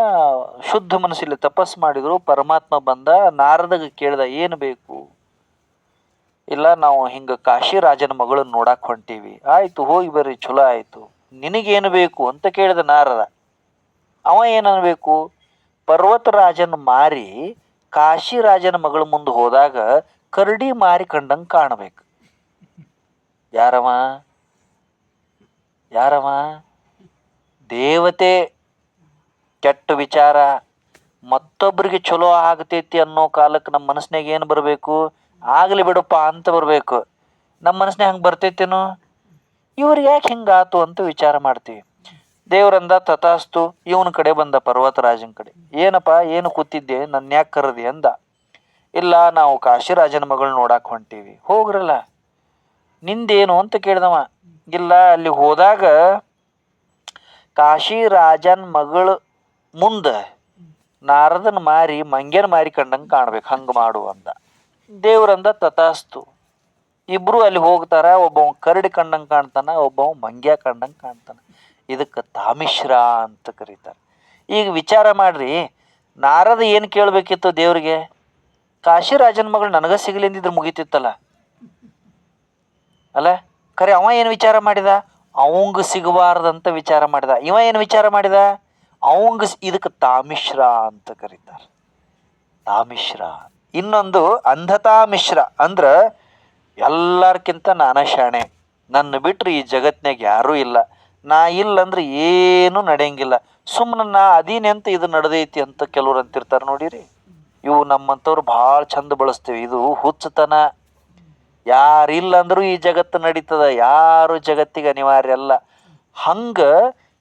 ಶುದ್ಧ ಮನಸ್ಸಲ್ಲಿ ತಪಸ್ ಮಾಡಿದ್ರು. ಪರಮಾತ್ಮ ಬಂದ, ನಾರದಗೆ ಕೇಳ್ದ, ಏನು ಬೇಕು? ಇಲ್ಲ, ನಾವು ಹಿಂಗೆ ಕಾಶಿರಾಜನ ಮಗಳನ್ನ ನೋಡಕ್ಕೆ ಹೊಂಟೀವಿ. ಆಯಿತು, ಹೋಗಿ ಬರ್ರಿ, ಚಲೋ ಆಯಿತು. ನಿನಗೇನು ಬೇಕು ಅಂತ ಕೇಳಿದ ನಾರದ. ಅವ ಏನನ್ಬೇಕು? ಪರ್ವತರಾಜನ ಮಾರಿ ಕಾಶಿರಾಜನ ಮಗಳ ಮುಂದೆ ಹೋದಾಗ ಕರಡಿ ಮಾರಿ ಕಂಡಂಗೆ ಕಾಣಬೇಕು. ಯಾರವ? ಯಾರವ? ದೇವತೆ. ಕೆಟ್ಟ ವಿಚಾರ. ಮತ್ತೊಬ್ಬರಿಗೆ ಚಲೋ ಆಗ್ತೈತಿ ಅನ್ನೋ ಕಾಲಕ್ಕೆ ನಮ್ಮ ಮನಸ್ಸಿನಾಗ ಏನು ಬರಬೇಕು? ಆಗಲಿ ಬಿಡಪ್ಪ ಅಂತ ಬರಬೇಕು. ನಮ್ಮ ಮನಸ್ಸಿನಾಗ ಹಂಗೆ ಬರ್ತೈತೇನು? ಇವ್ರಿಗೆ ಯಾಕೆ ಹಿಂಗಾತು ಅಂತ ವಿಚಾರ ಮಾಡ್ತೀವಿ. ದೇವ್ರಂದ ತಥಾಸ್ತು. ಇವನ ಕಡೆ ಬಂದ, ಪರ್ವತರಾಜನ ಕಡೆ. ಏನಪ್ಪ, ಏನು ಕೂತಿದ್ದೆ, ನನ್ನ ಯಾಕೆ ಕರೆದಿ ಅಂದ. ಇಲ್ಲ, ನಾವು ಕಾಶಿರಾಜನ ಮಗಳು ನೋಡಕ್ಕೆ ಹೊಂಟೀವಿ. ಹೋಗ್ರಲ್ಲ. ನಿಂದೇನು ಅಂತ ಕೇಳ್ದವ. ಇಲ್ಲ, ಅಲ್ಲಿ ಹೋದಾಗ ಕಾಶಿರಾಜನ ಮಗಳು ಮುಂದೆ ನಾರದನ ಮಾರಿ ಮಂಗ್ಯನ ಮಾರಿ ಕಂಡಂಗೆ ಕಾಣ್ಬೇಕು, ಹಂಗೆ ಮಾಡು ಅಂದ. ದೇವ್ರಂದ ತಥಾಸ್ತು. ಇಬ್ರು ಅಲ್ಲಿ ಹೋಗ್ತಾರ. ಒಬ್ಬವ ಕರಡಿ ಕಂಡಂಗೆ ಕಾಣ್ತಾನ, ಒಬ್ಬವ ಮಂಗ್ಯ ಕಂಡಂಗೆ ಕಾಣ್ತಾನ. ಇದಕ್ಕೆ ತಾಮಿಶ್ರ ಅಂತ ಕರೀತಾರೆ. ಈಗ ವಿಚಾರ ಮಾಡ್ರಿ, ನಾರದ ಏನು ಕೇಳಬೇಕಿತ್ತು ದೇವ್ರಿಗೆ? ಕಾಶಿರಾಜನ ಮಗಳು ನನಗ ಸಿಗಲಿಂದಿದ್ರೆ ಮುಗಿತಿತ್ತಲ್ಲ ಅಲ್ಲ. ಖರೆ ಅವ ಏನು ವಿಚಾರ ಮಾಡಿದ? ಅವಂಗ ಸಿಗಬಾರ್ದಂತ ವಿಚಾರ ಮಾಡಿದ. ಇವ ಏನು ವಿಚಾರ ಮಾಡಿದ? ಅವಂಗ. ಇದಕ್ಕೆ ತಾಮಿಶ್ರ ಅಂತ ಕರೀತಾರೆ. ತಾಮಿಶ್ರ. ಇನ್ನೊಂದು ಅಂಧತಾ ಮಿಶ್ರ. ಅಂದ್ರೆ ಎಲ್ಲರ್ಕಿಂತ ನಾನ ಶಾಣೆ, ನನ್ನ ಬಿಟ್ರೆ ಈ ಜಗತ್ನಾಗ ಯಾರೂ ಇಲ್ಲ, ನಾ ಇಲ್ಲಂದ್ರೆ ಏನೂ ನಡೆಯಂಗಿಲ್ಲ, ಸುಮ್ಮನೆ ನಾ ಅದೀನಿ ಅಂತ ಇದು ನಡೆದೈತಿ ಅಂತ ಕೆಲವ್ರು ಅಂತಿರ್ತಾರೆ ನೋಡಿರಿ. ಇವು ನಮ್ಮಂಥವ್ರು ಭಾಳ ಚಂದ ಬಳಸ್ತೀವಿ. ಇದು ಹುಚ್ಚತನ. ಯಾರಿಲ್ಲ ಅಂದರೂ ಈ ಜಗತ್ತು ನಡೀತದ, ಯಾರು ಜಗತ್ತಿಗೆ ಅನಿವಾರ್ಯ ಅಲ್ಲ. ಹಂಗೆ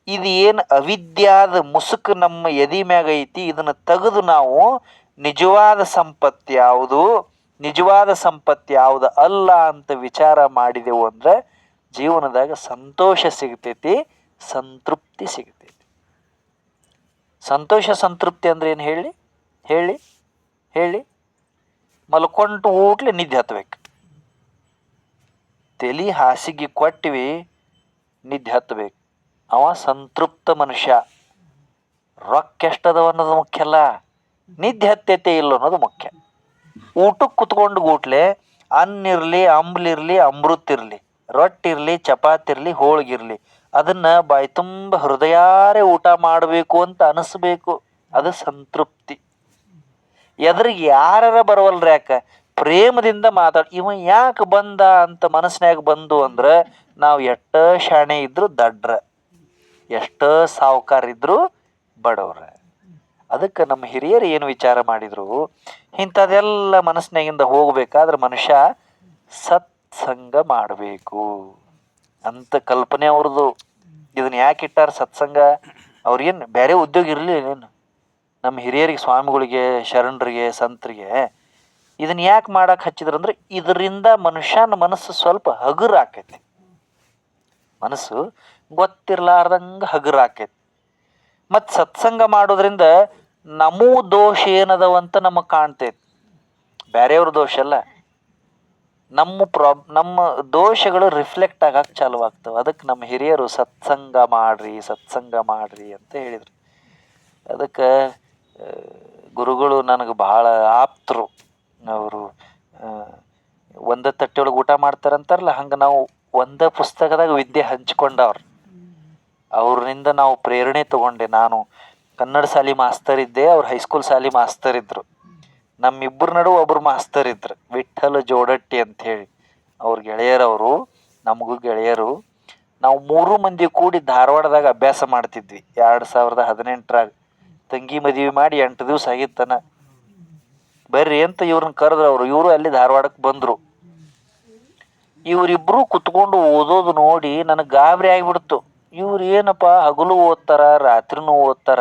ಇದು ಏನು ಅವಿದ್ಯಾದ ಮುಸುಕು ನಮ್ಮ ಎದಿ ಮ್ಯಾಗ ಐತಿ, ಇದನ್ನು ತೆಗೆದು ನಾವು ನಿಜವಾದ ಸಂಪತ್ತು ಯಾವುದು, ನಿಜವಾದ ಸಂಪತ್ತು ಯಾವುದು ಅಲ್ಲ ಅಂತ ವಿಚಾರ ಮಾಡಿದೆವು ಅಂದ್ರೆ ಜೀವನದಾಗ ಸಂತೋಷ ಸಿಗ್ತೈತಿ, ಸಂತೃಪ್ತಿ ಸಿಗ್ತೈತಿ. ಸಂತೋಷ ಸಂತೃಪ್ತಿ ಅಂದ್ರೆ ಏನು ಹೇಳಿ ಹೇಳಿ ಹೇಳಿ ಮಲ್ಕೊಂಡು ಊಟ್ಲೆ ನಿದ್ದೆ ಹತ್ಬೇಕು. ತಲೆ ಹಾಸಿಗೆ ಕೊಟ್ಟಿವಿ, ನಿದ್ದೆ ಹತ್ಬೇಕು. ಅವ ಸಂತೃಪ್ತ ಮನುಷ್ಯ. ರೊಕ್ಕ ಎಷ್ಟದವ ಅನ್ನೋದು ಮುಖ್ಯ ಅಲ್ಲ, ನಿದ್ದೆ ಹತ್ತೈತೆ ಇಲ್ಲ ಅನ್ನೋದು ಮುಖ್ಯ. ಊಟಕ್ಕೆ ಕುತ್ಕೊಂಡು ಗೂಟ್ಲೆ ಅನ್ನ ಇರಲಿ, ಅಂಬ್ಲಿರಲಿ, ಅಮೃತ ಇರಲಿ, ರೊಟ್ಟಿ ಇರಲಿ, ಚಪಾತಿ ಇರಲಿ, ಹೋಳಿಗಿರಲಿ, ಅದನ್ನು ಬಾಯಿ ತುಂಬ ಹೃದಯಾರೆ ಊಟ ಮಾಡಬೇಕು ಅಂತ ಅನಿಸ್ಬೇಕು. ಅದು ಸಂತೃಪ್ತಿ. ಎದ್ರಿಗೆ ಯಾರ ಬರವಲ್ರಿ, ಯಾಕೆ ಪ್ರೇಮದಿಂದ ಇವ ಯಾಕೆ ಬಂದ ಅಂತ ಮನಸ್ಸಿನಾಗ ಬಂದು ಅಂದ್ರೆ ನಾವು ಎಷ್ಟ ಶಾಣೆ ಇದ್ರು ದಡ್ರ, ಎಷ್ಟ ಸಾವುಕಾರ ಇದ್ರು ಬಡವ್ರ. ಅದಕ್ಕೆ ನಮ್ಮ ಹಿರಿಯರು ಏನು ವಿಚಾರ ಮಾಡಿದ್ರು, ಇಂಥದೆಲ್ಲ ಮನಸ್ಸಿನಾಗಿಂದ ಹೋಗ್ಬೇಕಾದ್ರೆ ಮನುಷ್ಯ ಸತ್ಸಂಗ ಮಾಡಬೇಕು ಅಂತ ಕಲ್ಪನೆ ಅವ್ರದ್ದು. ಇದನ್ನ ಯಾಕೆ ಇಟ್ಟಾರ ಸತ್ಸಂಗ? ಅವ್ರಿಗೇನು ಬೇರೆ ಉದ್ಯೋಗ ಇರಲಿ ಏನು? ನಮ್ಮ ಹಿರಿಯರಿಗೆ, ಸ್ವಾಮಿಗಳಿಗೆ, ಶರಣರಿಗೆ, ಸಂತರಿಗೆ ಇದನ್ನ ಯಾಕೆ ಮಾಡಕ್ಕೆ ಹಚ್ಚಿದ್ರಂದ್ರೆ ಇದರಿಂದ ಮನುಷ್ಯನ ಮನಸ್ಸು ಸ್ವಲ್ಪ ಹಗುರ ಆಕೈತಿ. ಮನಸ್ಸು ಗೊತ್ತಿರ್ಲಾರ್ದಂಗೆ ಹಗುರ ಆಕೈತಿ. ಮತ್ತು ಸತ್ಸಂಗ ಮಾಡೋದ್ರಿಂದ ನಮೂ ದೋಷ ಏನದವಂತ ನಮಗೆ ಕಾಣ್ತೈತಿ. ಬೇರೆಯವ್ರ ದೋಷ ಅಲ್ಲ, ನಮ್ಮ ದೋಷಗಳು ರಿಫ್ಲೆಕ್ಟ್ ಆಗಕ್ಕೆ ಚಾಲು ಆಗ್ತವೆ. ಅದಕ್ಕೆ ನಮ್ಮ ಹಿರಿಯರು ಸತ್ಸಂಗ ಮಾಡ್ರಿ, ಸತ್ಸಂಗ ಮಾಡ್ರಿ ಅಂತ ಹೇಳಿದ್ರು. ಅದಕ್ಕೆ ಗುರುಗಳು ನನಗೆ ಭಾಳ ಆಪ್ತರು. ಅವರು ಒಂದೇ ತಟ್ಟೆಯೊಳಗೆ ಊಟ ಮಾಡ್ತಾರಂತಾರಲ್ಲ, ಹಂಗೆ ನಾವು ಒಂದೇ ಪುಸ್ತಕದಾಗ ವಿದ್ಯೆ ಹಂಚ್ಕೊಂಡವ್ರು. ಅವ್ರಿಂದ ನಾವು ಪ್ರೇರಣೆ ತಗೊಂಡೆ. ನಾನು ಕನ್ನಡ ಶಾಲಿ ಮಾಸ್ತರ್ ಇದ್ದೆ, ಅವ್ರು ಹೈಸ್ಕೂಲ್ ಶಾಲಿ ಮಾಸ್ತರ್ ಇದ್ದರು. ನಮ್ಮಿಬ್ಬರ ನಡುವೆ ಒಬ್ಬರು ಮಾಸ್ತರ್ ಇದ್ರು, ವಿಠ್ಠಲ ಜೋಡಟ್ಟಿ ಅಂಥೇಳಿ. ಅವ್ರ ಗೆಳೆಯರವರು, ನಮಗೂ ಗೆಳೆಯರು. ನಾವು 3 ಮಂದಿ ಕೂಡಿ ಧಾರವಾಡದಾಗ ಅಭ್ಯಾಸ ಮಾಡ್ತಿದ್ವಿ 2018ರಾಗ. ತಂಗಿ ಮದುವೆ ಮಾಡಿ 8 ದಿವಸ ಆಗಿತ್ತನ. ಬರ್ರಿ ಅಂತ ಇವ್ರನ್ನ ಕರೆದ್ರು. ಇವರು ಅಲ್ಲಿ ಧಾರವಾಡಕ್ಕೆ ಬಂದರು. ಇವರಿಬ್ಬರು ಕುತ್ಕೊಂಡು ಓದೋದು ನೋಡಿ ನನಗೆ ಗಾಬರಿ ಆಗಿಬಿಡ್ತು. ಇವ್ರು ಏನಪ್ಪ ಹಗಲು ಓದ್ತಾರ, ರಾತ್ರಿನೂ ಓದ್ತಾರ,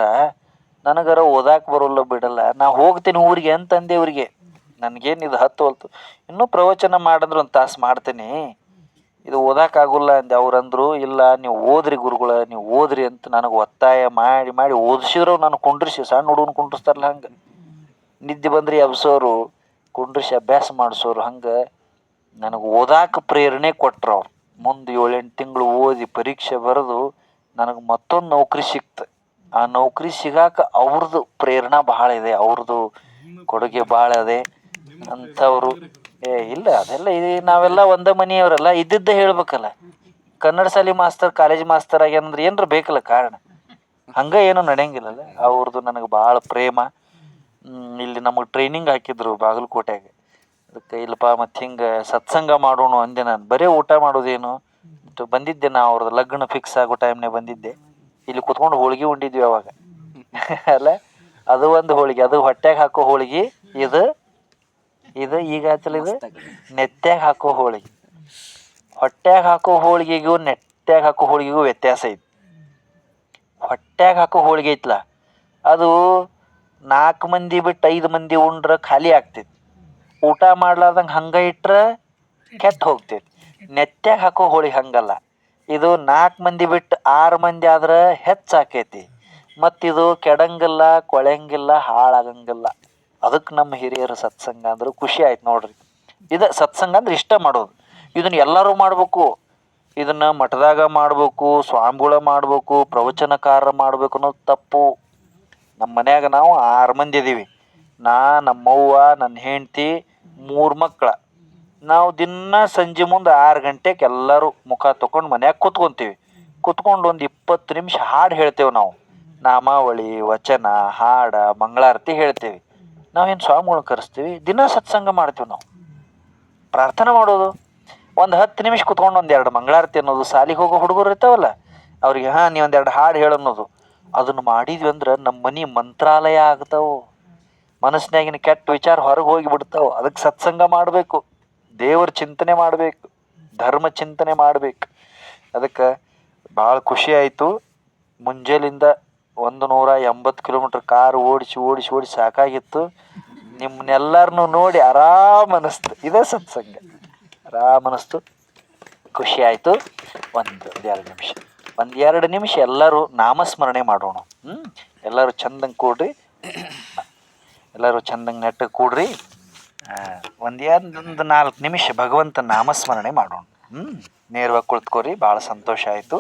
ನನಗರ ಓದಾಕ್ ಬರೋಲ್ಲ, ಬಿಡಲ್ಲ. ನಾ ಹೋಗ್ತೀನಿ ಊರಿಗೆ ಅಂತಂದೆ ಇವ್ರಿಗೆ. ನನಗೇನು ಇದು ಹತ್ತುವಲ್ತು, ಇನ್ನೂ ಪ್ರವಚನ ಮಾಡಿದ್ರು 1 ತಾಸು ಮಾಡ್ತೇನೆ, ಇದು ಓದಾಕಾಗೋಲ್ಲ ಅಂದೆ. ಅವ್ರಂದ್ರು, ಇಲ್ಲ ನೀವು ಓದ್ರಿ ಗುರುಗಳ, ನೀವು ಓದ್ರಿ ಅಂತ ನನಗೆ ಒತ್ತಾಯ ಮಾಡಿ ಮಾಡಿ ಓದಿಸಿದ್ರು. ನಾನು ಕುಂಡ್ರಿಸಿ, ಸಣ್ಣ ಹುಡುಗನ ಕುಂಡ್ರಿಸ್ತಾರಲ್ಲ ಹಂಗೆ, ನಿದ್ದೆ ಬಂದ್ರಿ ಎಬ್ಸೋರು, ಕುಂಡ್ರಿಸಿ ಅಭ್ಯಾಸ ಮಾಡಿಸೋರು. ಹಂಗೆ ನನಗೆ ಓದಾಕ ಪ್ರೇರಣೆ ಕೊಟ್ರು ಅವ್ರು. ಮುಂದೆ 7-8 ತಿಂಗಳು ಓದಿ ಪರೀಕ್ಷೆ ಬರೆದು ನನಗೆ ಮತ್ತೊಂದು ನೌಕರಿ ಸಿಕ್ತು. ಆ ನೌಕರಿ ಸಿಗಾಕ ಅವ್ರದ್ದು ಪ್ರೇರಣೆ ಭಾಳ ಇದೆ, ಅವ್ರದ್ದು ಕೊಡುಗೆ ಭಾಳ ಇದೆ ಅಂಥವ್ರು. ಇಲ್ಲ ಅದೆಲ್ಲ ನಾವೆಲ್ಲ ಒಂದೇ ಮನೆಯವರೆಲ್ಲ ಇದ್ದಿದ್ದೇ ಹೇಳ್ಬೇಕಲ್ಲ. ಕನ್ನಡ ಶಾಲಿ ಮಾಸ್ತರ್, ಕಾಲೇಜ್ ಮಾಸ್ತರ್ ಆಗ್ಯಾನಂದ್ರೆ ಏನಾರ ಬೇಕಲ್ಲ ಕಾರಣ. ಹಂಗೆ ಏನೂ ನಡೆಯಂಗಿಲ್ಲಲ್ಲ. ಅವ್ರದ್ದು ನನಗೆ ಭಾಳ ಪ್ರೇಮ. ಇಲ್ಲಿ ನಮಗೆ ಟ್ರೈನಿಂಗ್ ಹಾಕಿದ್ರು ಬಾಗಲಕೋಟೆಗೆ. ಅದಕ್ಕೆ ಇಲ್ಲಪ್ಪ ಮತ್ತು ಹಿಂಗೆ ಸತ್ಸಂಗ ಮಾಡೋಣ ಅಂದೆ. ನಾನು ಬರೀ ಊಟ ಮಾಡೋದೇನು ಬಂದಿದ್ದೆ. ನಾ ಅವ್ರದ್ದು ಲಗ್ನ ಫಿಕ್ಸ್ ಆಗೋ ಟೈಮ್ನಾಗ ಬಂದಿದ್ದೆ. ಇಲ್ಲಿ ಕುತ್ಕೊಂಡು ಹೋಳಿಗೆ ಉಂಡಿದ್ವಿ ಅವಾಗ ಅಲ್ಲ. ಅದು ಒಂದು ಹೋಳಿಗೆ, ಅದು ಹೊಟ್ಟೆಗೆ ಹಾಕೋ ಹೋಳಿಗೆ. ಇದು ಈಗ ಆಯ್ತಲ್ಲ, ಇದು ನೆತ್ಯಾಗ ಹಾಕೋ ಹೋಳಿಗೆ. ಹೊಟ್ಯಾಗ ಹಾಕೋ ಹೋಳಿಗೆಗೂ ನೆಟ್ಯಾಗ ಹಾಕೋ ಹೋಳಿಗೆಗೂ ವ್ಯತ್ಯಾಸ ಐತಿ. ಹೊಟ್ಯಾಗ ಹಾಕೋ ಹೋಳಿಗೆ ಐತ್ಲ, ಅದು 4 ಮಂದಿ ಬಿಟ್ಟು 5 ಮಂದಿ ಉಂಡ್ರೆ ಖಾಲಿ ಆಗ್ತೈತಿ. ಊಟ ಮಾಡ್ಲಾರ್ದಂಗೆ ಹಂಗೆ ಇಟ್ರೆ ಕೆಟ್ಟ ಹೋಗ್ತೈತಿ. ನೆತ್ಯಾಗ ಹಾಕೋ ಹೋಳಿಗೆ ಹಂಗಲ್ಲ, ಇದು 4 ಮಂದಿ ಬಿಟ್ಟು 6 ಮಂದಿ ಆದ್ರೆ ಹೆಚ್ಚಾಕೈತಿ. ಮತ್ತಿದು ಕೆಡಂಗಿಲ್ಲ, ಕೊಳೆಂಗಿಲ್ಲ, ಹಾಳಾಗಂಗಿಲ್ಲ. ಅದಕ್ಕೆ ನಮ್ಮ ಹಿರಿಯರು ಸತ್ಸಂಗ ಅಂದ್ರೆ ಖುಷಿ ಆಯ್ತು ನೋಡ್ರಿ. ಇದು ಸತ್ಸಂಗ ಅಂದ್ರೆ ಇಷ್ಟ ಮಾಡೋದು. ಇದನ್ನು ಎಲ್ಲರೂ ಮಾಡಬೇಕು. ಇದನ್ನು ಮಠದಾಗ ಮಾಡಬೇಕು, ಸ್ವಾಮಿಗಳ ಮಾಡಬೇಕು, ಪ್ರವಚನಕಾರ ಮಾಡಬೇಕು ಅನ್ನೋದು ತಪ್ಪು. ನಮ್ಮ ಮನ್ಯಾಗ ನಾವು 6 ಮಂದಿ ಇದೀವಿ. ನಾ, ನಮ್ಮವ್ವ, ನನ್ನ ಹೆಂಡ್ತಿ, 3 ಮಕ್ಕಳ. ನಾವು ದಿನ ಸಂಜೆ ಮುಂದೆ 6 ಗಂಟೆಗೆ ಎಲ್ಲರೂ ಮುಖ ತೊಗೊಂಡು ಮನ್ಯಾಗ ಕುತ್ಕೊತೀವಿ. ಕುತ್ಕೊಂಡು ಒಂದು 20 ನಿಮಿಷ ಹಾಡು ಹೇಳ್ತೇವೆ ನಾವು. ನಾಮಾವಳಿ, ವಚನ, ಹಾಡ, ಮಂಗಳಾರತಿ ಹೇಳ್ತೇವೆ. ನಾವೇನು ಸ್ವಾಮಿಗಳನ್ನ ಕರೆಸ್ತೀವಿ, ದಿನ ಸತ್ಸಂಗ ಮಾಡ್ತೀವಿ ನಾವು. ಪ್ರಾರ್ಥನೆ ಮಾಡೋದು, ಒಂದು 10 ನಿಮಿಷ ಕುತ್ಕೊಂಡು 1-2 ಮಂಗಳಾರತಿ ಅನ್ನೋದು. ಸಾಲಿಗೆ ಹೋಗೋ ಹುಡುಗರು ಇರ್ತಾವಲ್ಲ, ಅವ್ರಿಗೆ ನೀ 1-2 ಹಾಡು ಹೇಳನ್ನೋದು. ಅದನ್ನು ಮಾಡಿದ್ವಿ ಅಂದ್ರೆ ನಮ್ಮ ಮನೆ ಮಂತ್ರಾಲಯ ಆಗ್ತಾವೆ. ಮನಸ್ಸಿನಾಗಿನ ಕೆಟ್ಟ ವಿಚಾರ ಹೊರಗೆ ಹೋಗಿ ಬಿಡ್ತಾವೆ. ಅದಕ್ಕೆ ಸತ್ಸಂಗ ಮಾಡಬೇಕು, ದೇವ್ರ ಚಿಂತನೆ ಮಾಡಬೇಕು, ಧರ್ಮ ಚಿಂತನೆ ಮಾಡಬೇಕು. ಅದಕ್ಕೆ ಭಾಳ ಖುಷಿ ಆಯಿತು. ಮುಂಜಾನಿಂದ 180 ಕಿಲೋಮೀಟ್ರ್ ಕಾರು ಓಡಿಸಿ ಸಾಕಾಗಿತ್ತು. ನಿಮ್ಮನ್ನೆಲ್ಲರನ್ನೂ ನೋಡಿ ಆರಾಮ್ ಅನ್ನಿಸ್ತು. ಇದೇ ಸತ್ಸಂಗ, ಆರಾಮ್ ಅನ್ನಿಸ್ತು, ಖುಷಿ ಆಯಿತು. ಒಂದು 2 ನಿಮಿಷ ಎಲ್ಲರೂ ನಾಮಸ್ಮರಣೆ ಮಾಡೋಣ. ಎಲ್ಲರೂ ಚಂದಂಗೆ ಕೂಡ್ರಿ, ಎಲ್ಲರೂ ಚಂದಂಗೆ ನೆಟ್ಟಗೆ ಕೂಡ್ರಿ. ಒಂದು 4 ನಿಮಿಷ ಭಗವಂತನ ನಾಮಸ್ಮರಣೆ ಮಾಡೋಣ. ನೇರವಾಗಿ ಕುಳಿತುಕೋರಿ. ಭಾಳ ಸಂತೋಷ ಆಯಿತು.